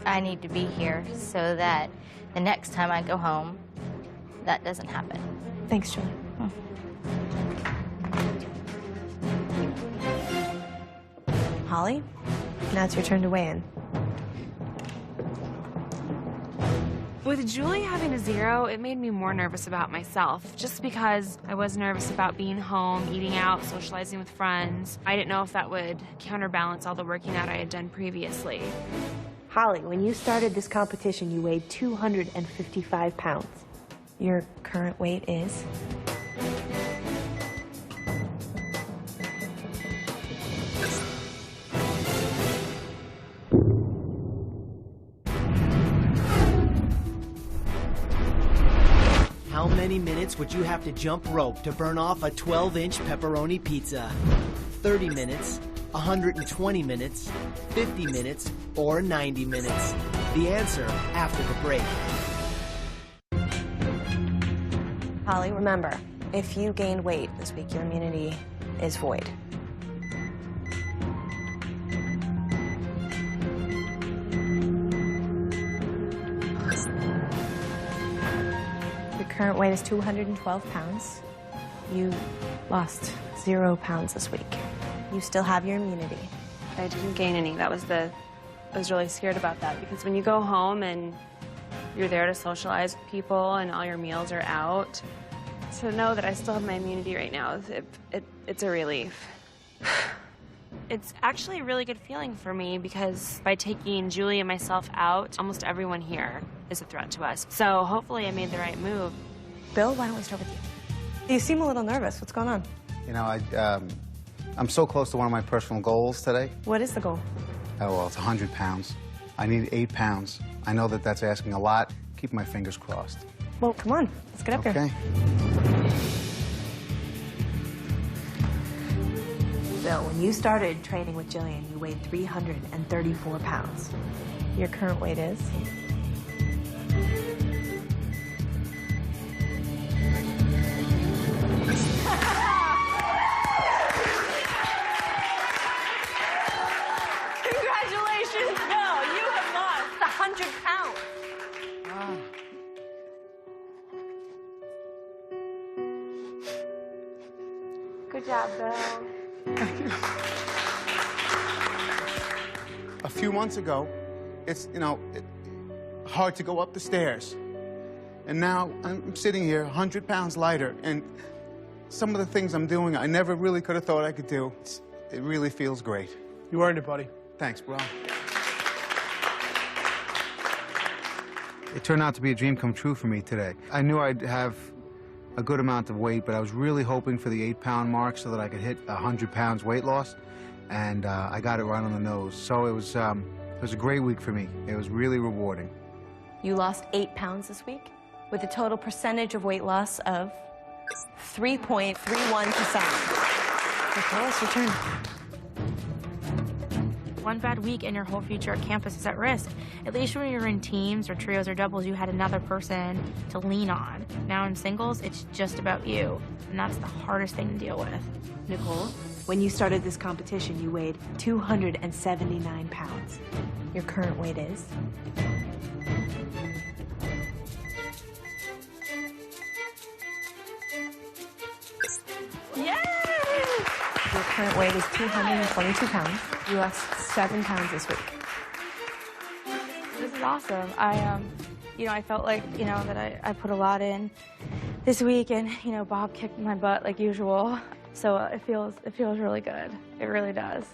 I need to be here so that the next time I go home, that doesn't happen. Thanks, Julie. Holly, now it's your turn to weigh in. With Julie having a 0, it made me more nervous about myself, just because I was nervous about being home, eating out, socializing with friends. I didn't know if that would counterbalance all the working out I had done previously. Holly, when you started this competition, you weighed 255 pounds. Your current weight is? How many minutes would you have to jump rope to burn off a 12-inch pepperoni pizza? 30 minutes, 120 minutes, 50 minutes, or 90 minutes? The answer after the break. Holly, remember, if you gained weight this week, your immunity is void. Your current weight is 212 pounds. You lost 0 pounds this week. You still have your immunity. I didn't gain any. I was really scared about that, because when you go home and you're there to socialize with people and all your meals are out, to know that I still have my immunity right now, it's a relief. It's actually a really good feeling for me, because by taking Julie and myself out, almost everyone here is a threat to us. So hopefully I made the right move. Bill, why don't we start with you? You seem a little nervous. What's going on? You know, I'm so close to one of my personal goals today. What is the goal? Oh, well, it's 100 pounds. I need 8 pounds. I know that that's asking a lot. Keep my fingers crossed. Well, come on. Let's get up here. Okay. Bill, when you started training with Jillian, you weighed 334 pounds. Your current weight is? Congratulations, Bill. You have lost 100 pounds. Good job, Bill. A few months ago, it's, hard to go up the stairs. And now I'm sitting here 100 pounds lighter, and some of the things I'm doing, I never really could have thought I could do. It really feels great. You earned it, buddy. Thanks, bro. It turned out to be a dream come true for me today. I knew I'd have a good amount of weight, but I was really hoping for the 8-pound mark so that I could hit 100 pounds weight loss. and I got it right on the nose. So it was a great week for me. It was really rewarding. You lost 8 pounds this week with a total percentage of weight loss of 3.31%. Okay, it's your turn. One bad week and your whole future at campus is at risk. At least when you're in teams or trios or doubles, you had another person to lean on. Now in singles, it's just about you, and that's the hardest thing to deal with. Nicole, when you started this competition, you weighed 279 pounds. Your current weight is? Your current weight is 222 pounds. You lost 7 pounds this week. This is awesome. I felt like, that I put a lot in this week, and, Bob kicked my butt like usual. So it feels really good. It really does.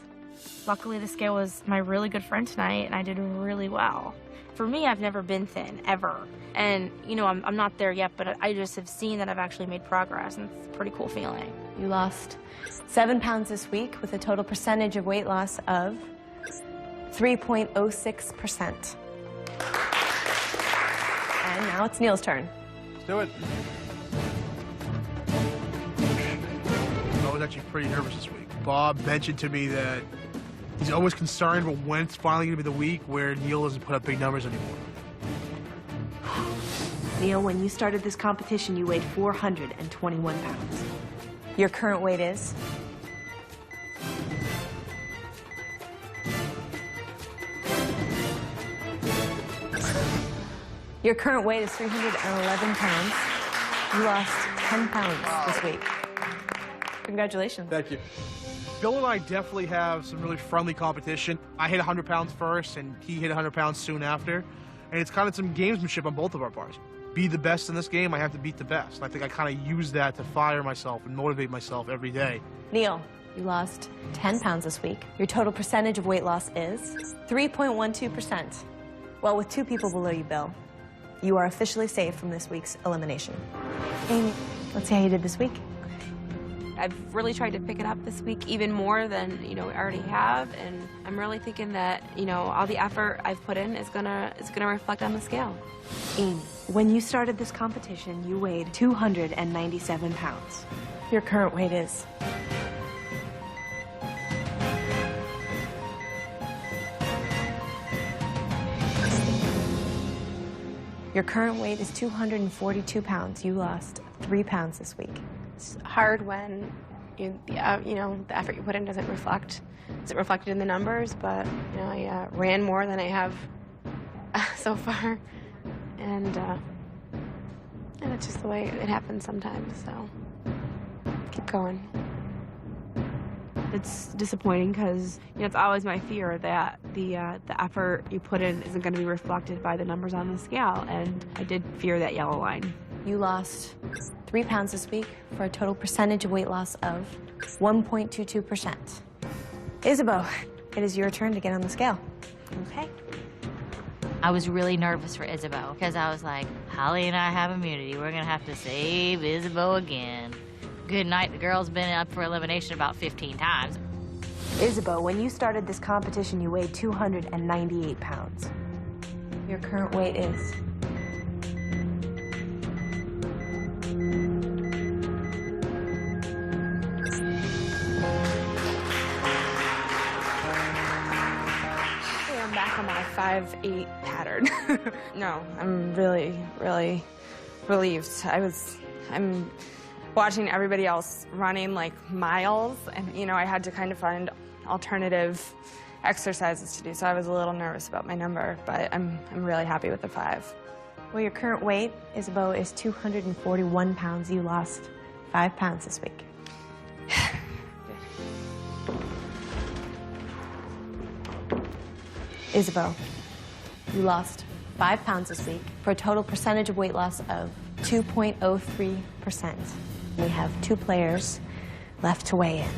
Luckily, the scale was my really good friend tonight, and I did really well. For me, I've never been thin, ever. And, I'm not there yet, but I just have seen that I've actually made progress, and it's a pretty cool feeling. You lost 7 pounds this week with a total percentage of weight loss of 3.06%. And now it's Neil's turn. Let's do it. I was actually pretty nervous this week. Bob mentioned to me that he's always concerned about when it's finally going to be the week where Neil doesn't put up big numbers anymore. Neil, when you started this competition, you weighed 421 pounds. Your current weight is? Your current weight is 311 pounds. You lost 10 pounds this week. Congratulations. Thank you. Bill and I definitely have some really friendly competition. I hit 100 pounds first, and he hit 100 pounds soon after. And it's kind of some gamesmanship on both of our parts. Be the best in this game, I have to beat the best. I think I kind of use that to fire myself and motivate myself every day. Neil, you lost 10 pounds this week. Your total percentage of weight loss is 3.12%. Well, with 2 people below you, Bill, you are officially saved from this week's elimination. Amy, let's see how you did this week. I've really tried to pick it up this week even more than, we already have, and I'm really thinking that, all the effort I've put in is gonna reflect on the scale. Amy, when you started this competition, you weighed 297 pounds. Your current weight is? Your current weight is 242 pounds. You lost 3 pounds this week. It's hard when the effort you put in doesn't reflect. It's reflected in the numbers, but I ran more than I have so far, and it's just the way it happens sometimes. So keep going. It's disappointing because it's always my fear that the effort you put in isn't going to be reflected by the numbers on the scale, and I did fear that yellow line. You lost 3 pounds this week for a total percentage of weight loss of 1.22%. Isabeau, it is your turn to get on the scale. Okay. I was really nervous for Isabeau because I was like, Holly and I have immunity. We're going to have to save Isabeau again. Good night. The girl's been up for elimination about 15 times. Isabeau, when you started this competition, you weighed 298 pounds. Your current weight is? I'm back on my 5'8" pattern. No, I'm really, really relieved. I'm watching everybody else running like miles, and I had to kind of find alternative exercises to do, so I was a little nervous about my number, but I'm really happy with the 5. Well, your current weight, Isabeau, is 241 pounds. You lost 5 pounds this week. Isabeau, you lost 5 pounds this week for a total percentage of weight loss of 2.03%. We have 2 players left to weigh in.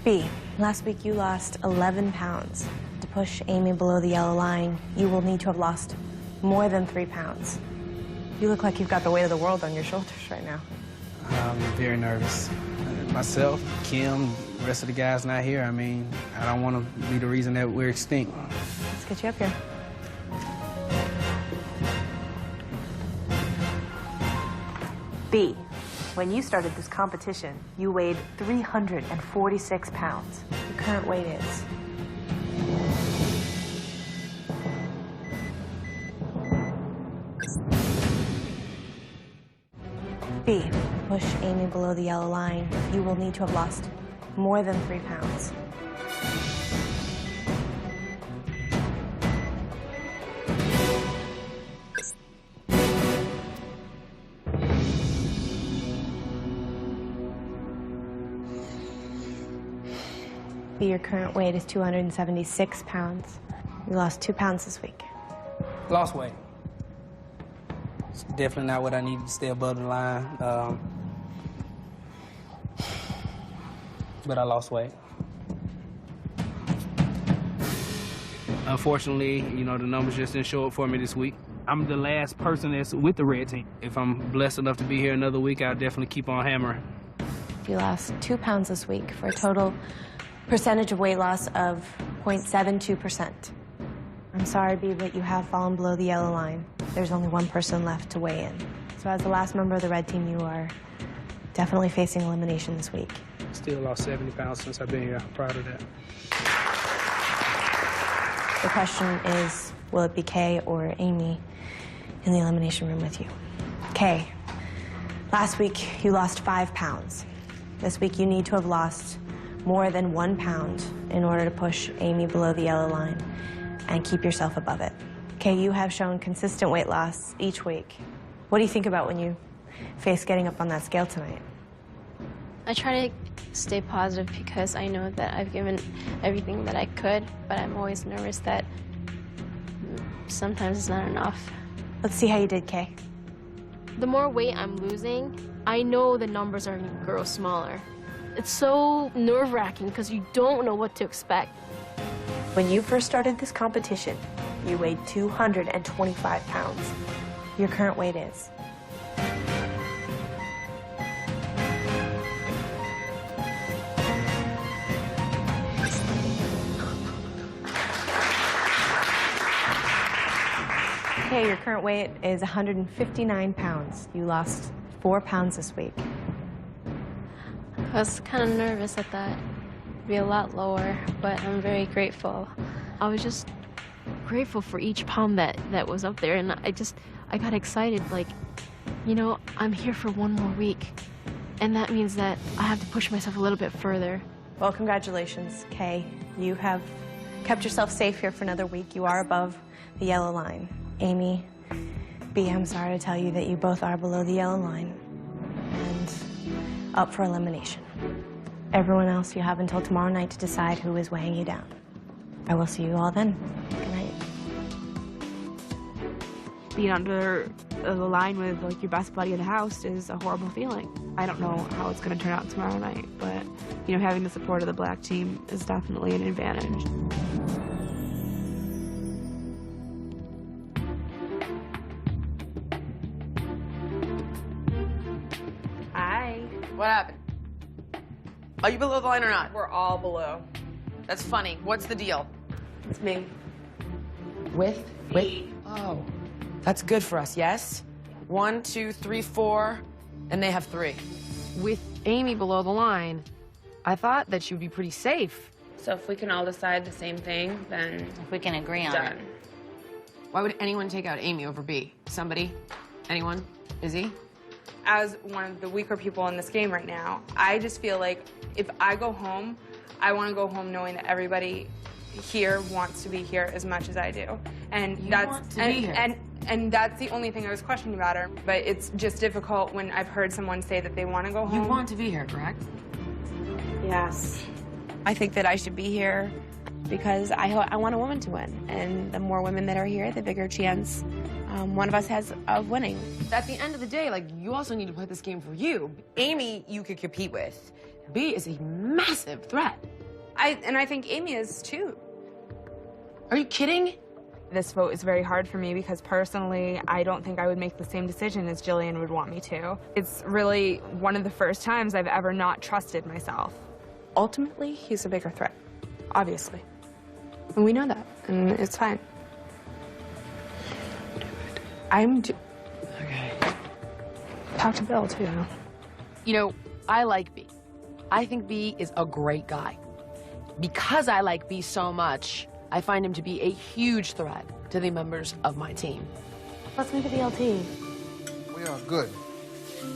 B, last week you lost 11 pounds. To push Amy below the yellow line, you will need to have lost more than 3 pounds. You look like you've got the weight of the world on your shoulders right now. I'm very nervous. myself, Kim, the rest of the guys not here. I mean, I don't want to be the reason that we're extinct. Let's get you up here. B, when you started this competition, you weighed 346 pounds. Your current weight is? B, push Amy below the yellow line. You will need to have lost more than 3 pounds. B, your current weight is 276 pounds. You lost 2 pounds this week. Lost weight. It's definitely not what I need to stay above the line. But I lost weight. Unfortunately, you know, the numbers just didn't show up for me this week. I'm the last person that's with the red team. If I'm blessed enough to be here another week, I'll definitely keep on hammering. You lost 2 pounds this week for a total percentage of weight loss of 0.72%. I'm sorry, B, but you have fallen below the yellow line. There's only one person left to weigh in. So as the last member of the red team, you are definitely facing elimination this week. Still lost 70 pounds since I've been here. I'm proud of that. The question is, will it be Kay or Amy in the elimination room with you? Kay, last week you lost 5 pounds. This week you need to have lost more than 1 pound in order to push Amy below the yellow line and keep yourself above it. Kay, you have shown consistent weight loss each week. What do you think about when you face getting up on that scale tonight? I try to stay positive because I know that I've given everything that I could, but I'm always nervous that sometimes it's not enough. Let's see how you did, Kay. The more weight I'm losing, I know the numbers are going to grow smaller. It's so nerve-wracking because you don't know what to expect. When you first started this competition, you weighed 225 pounds. Your current weight is? Okay, your current weight is 159 pounds. You lost 4 pounds this week. I was kind of nervous that that'd be a lot lower, but I'm very grateful. I was just grateful for each pound that was up there, and I got excited, like, you know, I'm here for 1 more week, and that means that I have to push myself a little bit further. Well, congratulations, Kay. You have kept yourself safe here for another week. You are above the yellow line. Amy, B, I'm sorry to tell you that you both are below the yellow line and up for elimination. Everyone else, you have until tomorrow night to decide who is weighing you down. I will see you all then. Good night. Being under the line with like your best buddy in the house is a horrible feeling. I don't know how it's going to turn out tomorrow night, but you know, having the support of the black team is definitely an advantage. Hi. What happened? Are you below the line or not? We're all below. That's funny. What's the deal? It's me. With? Oh, that's good for us, yes? 1, 2, 3, 4, and they have 3. With Amy below the line, I thought that she would be pretty safe. So if we can all decide the same thing, then if we can agree on done. it. Why would anyone take out Amy over B? Somebody? Anyone? Izzy? As one of the weaker people in this game right now, I just feel like if I go home, I want to go home knowing that everybody here wants to be here as much as I do. And and that's the only thing I was questioning about her. But it's just difficult when I've heard someone say that they want to go home. You want to be here, correct? Yes. I think that I should be here because I want a woman to win. And the more women that are here, the bigger chance one of us has of winning. At the end of the day, like, you also need to play this game for you. Amy, you could compete with. B is a massive threat. And I think Amy is too. Are you kidding? This vote is very hard for me because personally, I don't think I would make the same decision as Jillian would want me to. It's really one of the first times I've ever not trusted myself. Ultimately, he's a bigger threat, obviously. And we know that, and it's fine. Okay. Talk to Bill, too. You know, I like B. I think B is a great guy. Because I like B so much, I find him to be a huge threat to the members of my team. Let's make it the LT. We are good.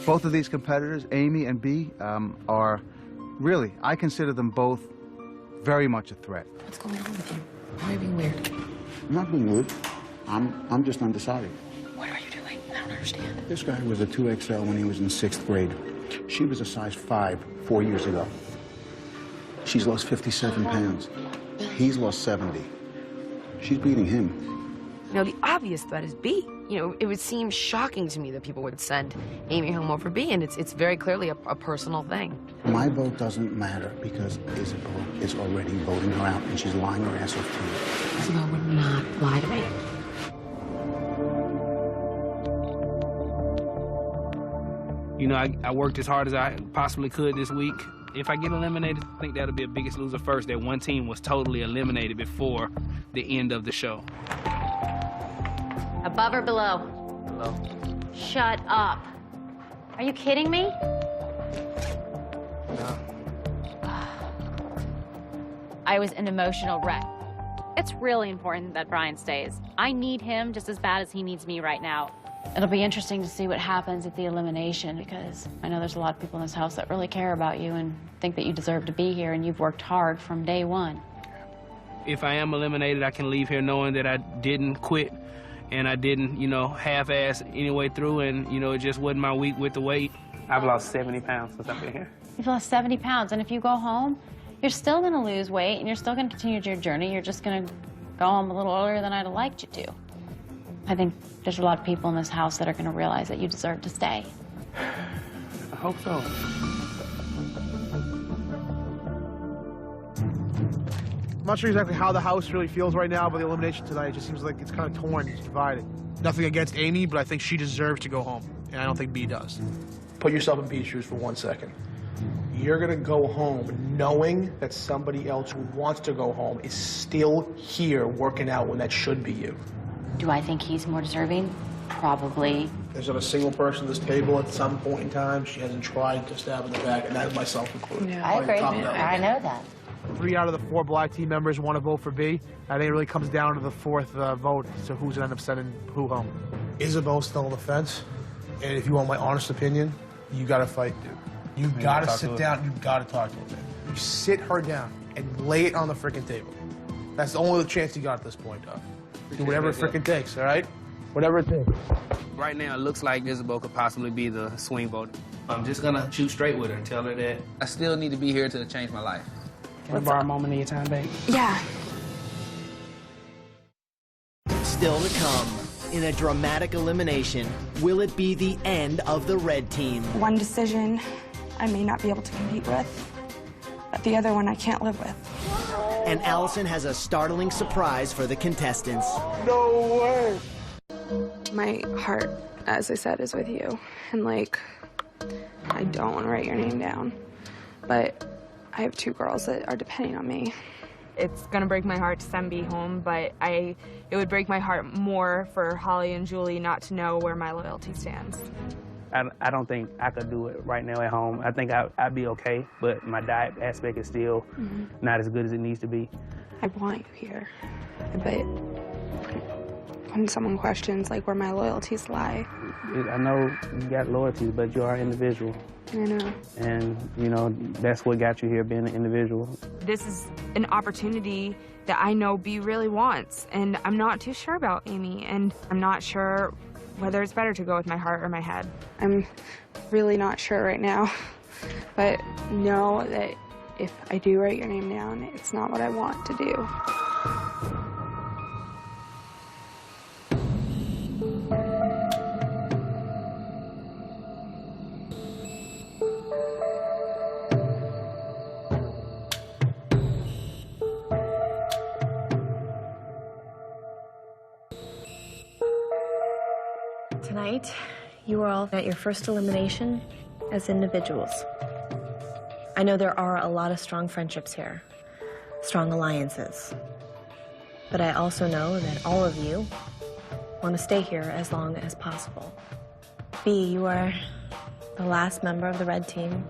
Both of these competitors, Amy and B, are really, I consider them both very much a threat. What's going on with you? Why are you being weird? I'm not being rude. I'm just undecided. What are you doing? I don't understand. This guy was a 2XL when he was in 6th grade. She was a size 5 4 years ago. She's lost 57 pounds. He's lost 70. She's beating him. You know, the obvious threat is B. You know, it would seem shocking to me that people would send Amy home over B, and it's very clearly a personal thing. My vote doesn't matter because Isabel is already voting her out, and she's lying her ass off to you. Isabel would not lie to me. You know, I worked as hard as I possibly could this week. If I get eliminated, I think that'll be a Biggest Loser first, that one team was totally eliminated before the end of the show. Above or below? Below. Shut up. Are you kidding me? No. I was an emotional wreck. It's really important that Brian stays. I need him just as bad as he needs me right now. It'll be interesting to see what happens at the elimination, because I know there's a lot of people in this house that really care about you and think that you deserve to be here, and you've worked hard from day one. If I am eliminated, I can leave here knowing that I didn't quit and I didn't, you know, half-ass any way through, and, you know, it just wasn't my week with the weight. I've lost 70 pounds since I've been here. You've lost 70 pounds, and if you go home, you're still going to lose weight, and you're still going to continue your journey. You're just going to go home a little earlier than I'd have liked you to. I think there's a lot of people in this house that are going to realize that you deserve to stay. I hope so. I'm not sure exactly how the house really feels right now, but the elimination tonight, it just seems like it's kind of torn, it's divided. Nothing against Amy, but I think she deserves to go home, and I don't think B does. Put yourself in B's shoes for 1 second. You're gonna go home knowing that somebody else who wants to go home is still here working out when that should be you. Do I think he's more deserving? Probably. There's not a single person at this table at some point in time she hasn't tried to stab in the back, and that is myself included. Yeah. I agree. I know that. 3 out of the 4 Black team members want to vote for B. I think it really comes down to the 4th vote, so who's going to end up sending who home. Isabel's still on the fence, and if you want my honest opinion, you gotta fight, dude. You gotta sit down, you gotta talk to her. You sit her down and lay it on the frickin' table. That's the only chance you got at this point, Doug. Do whatever it frickin' takes, all right? Whatever it takes. Right now, it looks like Isabel could possibly be the swing voter. I'm just gonna shoot straight with her and tell her that I still need to be here to change my life. Can I borrow a moment of your time, babe? Yeah. Still to come, in a dramatic elimination, will it be the end of the red team? One decision I may not be able to compete with, but the other one I can't live with. And Allison has a startling surprise for the contestants. No way! My heart, as I said, is with you. And, like, I don't want to write your name down, but I have 2 girls that are depending on me. It's gonna break my heart to send B home, but it would break my heart more for Holly and Julie not to know where my loyalty stands. I don't think I could do it right now at home. I think I'd be okay, but my diet aspect is still not as good as it needs to be. I want you here, but when someone questions, like, where my loyalties lie. I know you got loyalties, but you are an individual. I know. And, you know, that's what got you here, being an individual. This is an opportunity that I know B really wants, and I'm not too sure about Amy, and I'm not sure whether it's better to go with my heart or my head. I'm really not sure right now, but know that if I do write your name down, it's not what I want to do. Tonight, you are all at your first elimination as individuals. I know there are a lot of strong friendships here, strong alliances. But I also know that all of you want to stay here as long as possible. B, you are the last member of the red team.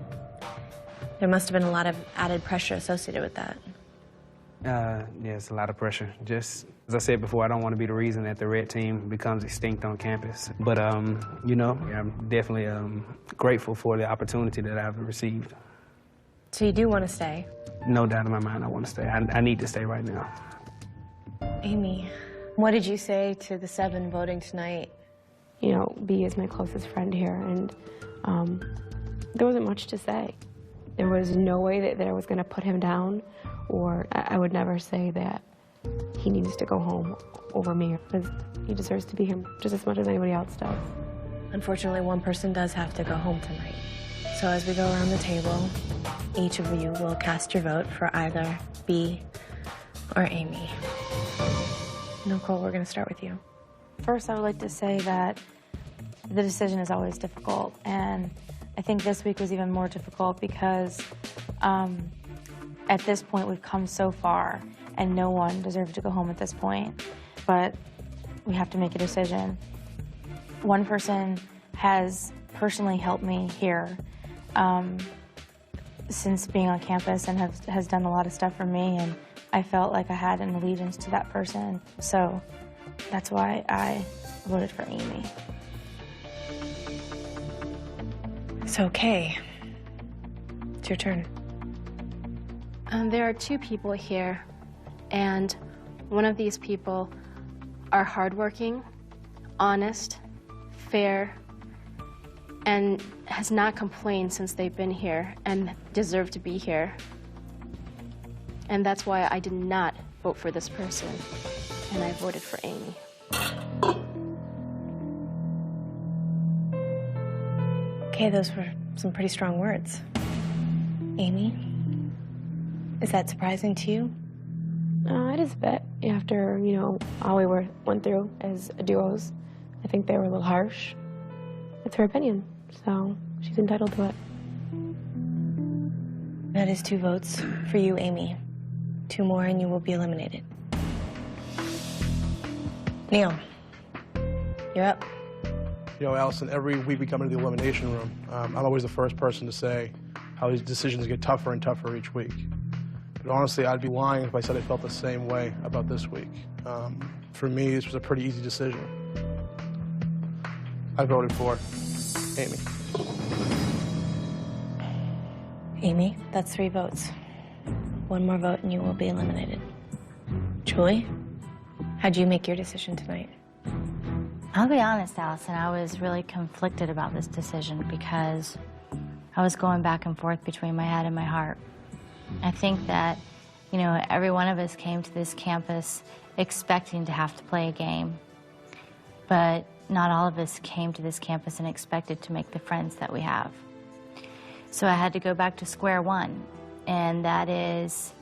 There must have been a lot of added pressure associated with that. Yeah, it's a lot of pressure. Just, as I said before, I don't want to be the reason that the red team becomes extinct on campus. But, you know, I'm definitely grateful for the opportunity that I've received. So you do want to stay? No doubt in my mind I want to stay. I need to stay right now. Amy, what did you say to the 7 voting tonight? You know, B is my closest friend here, and there wasn't much to say. There was no way that I was going to put him down, or I would never say that he needs to go home over me, because he deserves to be here just as much as anybody else does. Unfortunately, one person does have to go home tonight. So as we go around the table, each of you will cast your vote for either B or Amy. Nicole, we're going to start with you. First, I would like to say that the decision is always difficult, and I think this week was even more difficult because at this point we've come so far, and no one deserves to go home at this point, but we have to make a decision. One person has personally helped me here since being on campus and has done a lot of stuff for me, and I felt like I had an allegiance to that person, so that's why I voted for Amy. So, Kay, it's your turn. There are 2 people here, and one of these people are hardworking, honest, fair, and has not complained since they've been here and deserve to be here. And that's why I did not vote for this person, and I voted for Amy. Okay, those were some pretty strong words. Amy, is that surprising to you? It is a bit. After, you know, all we went through as duos, I think they were a little harsh. It's her opinion, so she's entitled to it. That is 2 votes for you, Amy. 2 more and you will be eliminated. Neil, you're up. You know, Allison, every week we come into the elimination room, I'm always the first person to say how these decisions get tougher and tougher each week. But honestly, I'd be lying if I said I felt the same way about this week. For me, this was a pretty easy decision. I voted for Amy. Amy, that's 3 votes. 1 more vote and you will be eliminated. Julie, how'd you make your decision tonight? I'll be honest, Allison, I was really conflicted about this decision because I was going back and forth between my head and my heart. I think that, you know, every one of us came to this campus expecting to have to play a game, but not all of us came to this campus and expected to make the friends that we have. So I had to go back to square one, and that is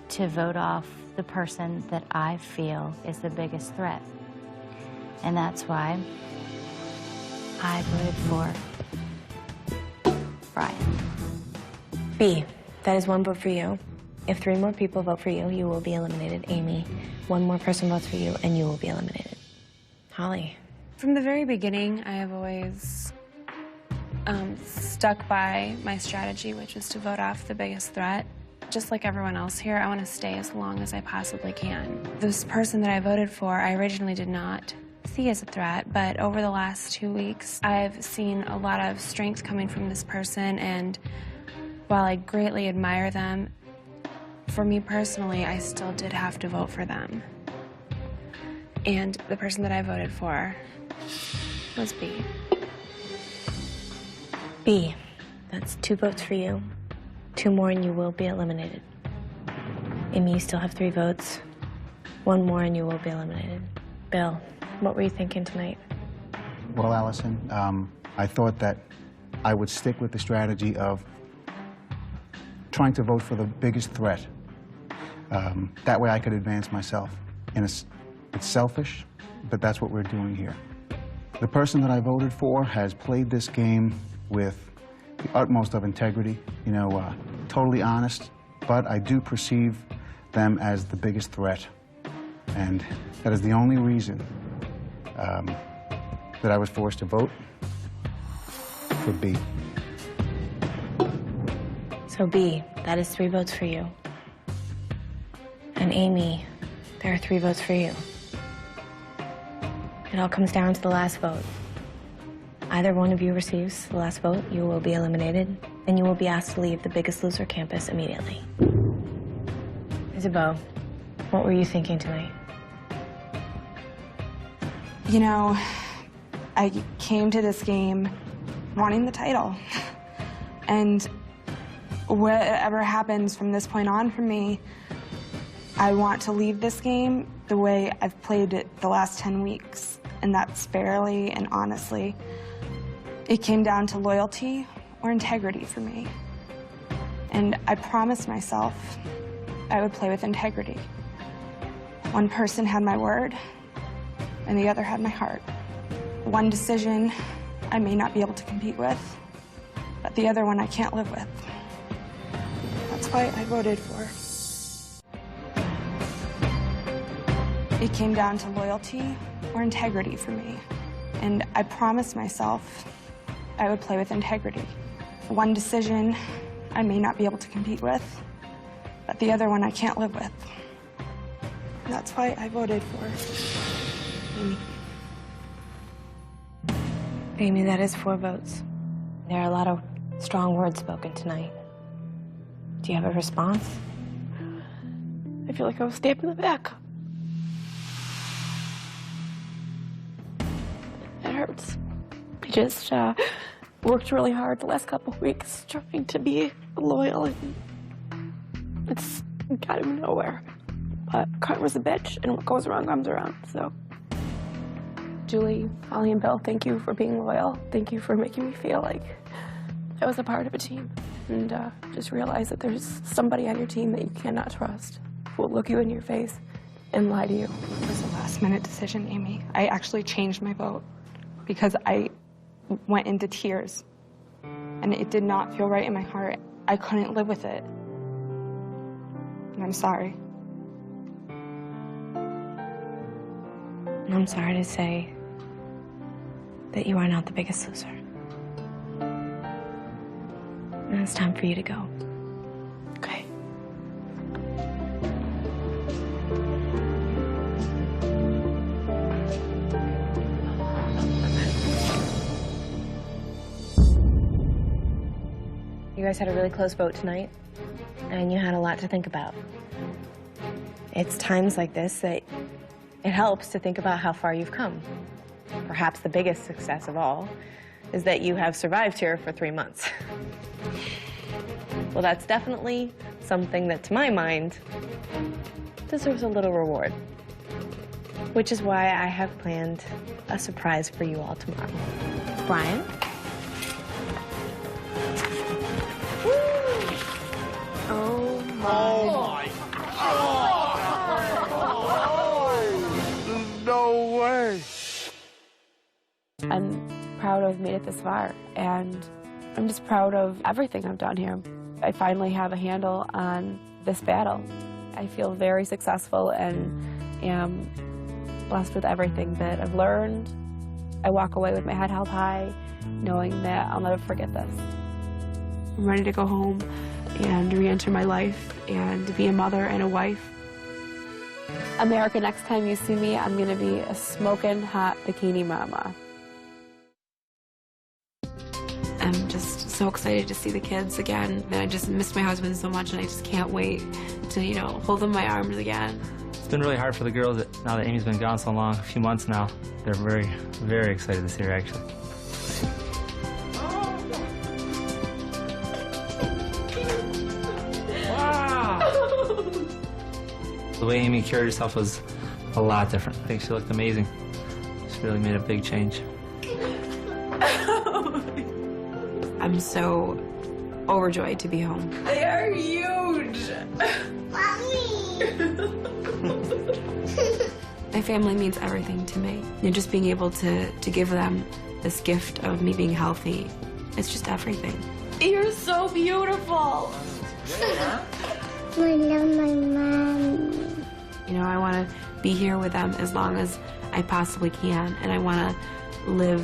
to vote off the person that I feel is the biggest threat. And that's why I voted for Brian. B, that is 1 vote for you. If 3 more people vote for you, you will be eliminated. Amy, 1 more person votes for you, and you will be eliminated. Holly. From the very beginning, I have always stuck by my strategy, which is to vote off the biggest threat. Just like everyone else here, I want to stay as long as I possibly can. This person that I voted for, I originally did not see as a threat, but over the last 2 weeks, I've seen a lot of strength coming from this person, and while I greatly admire them, for me personally, I still did have to vote for them. And the person that I voted for was B. B, that's 2 votes for you. 2 more and you will be eliminated. Amy, you still have 3 votes. 1 more and you will be eliminated. Bill, what were you thinking tonight? Well, Allison, I thought that I would stick with the strategy of trying to vote for the biggest threat. That way I could advance myself. It's selfish, but that's what we're doing here. The person that I voted for has played this game with the utmost of integrity, totally honest, but I do perceive them as the biggest threat. And that is the only reason that I was forced to vote for B. So B, that is 3 votes for you. And Amy, there are 3 votes for you. It all comes down to the last vote. Either one of you receives the last vote, you will be eliminated, and you will be asked to leave the Biggest Loser campus immediately. Isabeau, what were you thinking tonight? You know, I came to this game wanting the title. And whatever happens from this point on for me, I want to leave this game the way I've played it the last 10 weeks, and that's fairly and honestly. It came down to loyalty or integrity for me. And I promised myself I would play with integrity. One person had my word, and the other had my heart. One decision I may not be able to compete with, but the other one I can't live with. That's why I voted for. It came down to loyalty or integrity for me. And I promised myself I would play with integrity. One decision I may not be able to compete with, but the other one I can't live with. That's why I voted for Amy. Amy, that is 4 votes. There are a lot of strong words spoken tonight. Do you have a response? I feel like I was stabbed in the back. It hurts. I just worked really hard the last couple of weeks trying to be loyal, and it's gotten nowhere. But karma's a bitch, and what goes around comes around, so. Julie, Holly, and Bill, thank you for being loyal. Thank you for making me feel like I was a part of a team. And just realize that there's somebody on your team that you cannot trust, who will look you in your face and lie to you. It was a last-minute decision, Amy. I actually changed my vote because I went into tears, and it did not feel right in my heart. I couldn't live with it. And I'm sorry. And I'm sorry to say that you are not the biggest loser. And it's time for you to go. Okay. You guys had a really close vote tonight, and you had a lot to think about. It's times like this that it helps to think about how far you've come. Perhaps the biggest success of all is that you have survived here for 3 months. Well, that's definitely something that, to my mind, deserves a little reward. Which is why I have planned a surprise for you all tomorrow. Brian? Oh my God! No way! I'm proud to have made it this far, and I'm just proud of everything I've done here. I finally have a handle on this battle. I feel very successful and am blessed with everything that I've learned. I walk away with my head held high, knowing that I'll never forget this. I'm ready to go home and re-enter my life and be a mother and a wife. America, next time you see me, I'm gonna be a smoking hot bikini mama. I'm just so excited to see the kids again. And I just miss my husband so much, and I just can't wait to, hold them in my arms again. It's been really hard for the girls now that Amy's been gone so long, a few months now. They're very, very excited to see her, actually. Wow! The way Amy carried herself was a lot different. I think she looked amazing. She really made a big change. I'm so overjoyed to be home. They are huge. Mommy! My family means everything to me. Just being able to give them this gift of me being healthy, it's just everything. You're so beautiful. I love my mom. I want to be here with them as long as I possibly can, and I want to live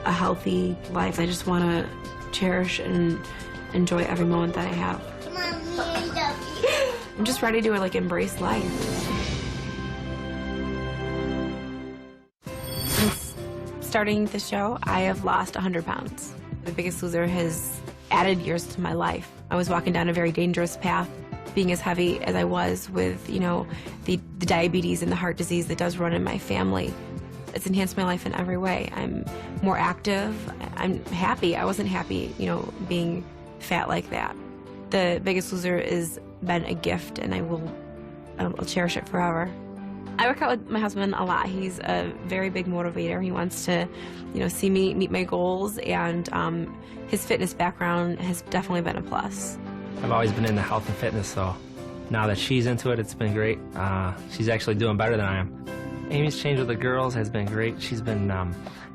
a healthy life. I just want to cherish and enjoy every moment that I have. I'm just ready to embrace life. Since starting the show, I have lost 100 pounds. The Biggest Loser has added years to my life. I was walking down a very dangerous path, being as heavy as I was with, the diabetes and the heart disease that does run in my family. It's enhanced my life in every way. I'm more active. I'm happy. I wasn't happy, being fat like that. The Biggest Loser has been a gift, and I'll cherish it forever. I work out with my husband a lot. He's a very big motivator. He wants to, see me meet my goals, and his fitness background has definitely been a plus. I've always been into health and fitness, so now that she's into it, it's been great. She's actually doing better than I am. Amy's change with the girls has been great. She's been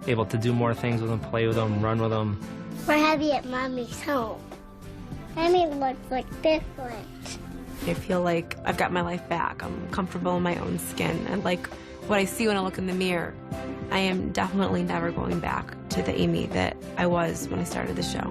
able to do more things with them, play with them, run with them. We're happy at Mommy's home. Mommy looks different. I feel like I've got my life back. I'm comfortable in my own skin, and like what I see when I look in the mirror, I am definitely never going back to the Amy that I was when I started the show.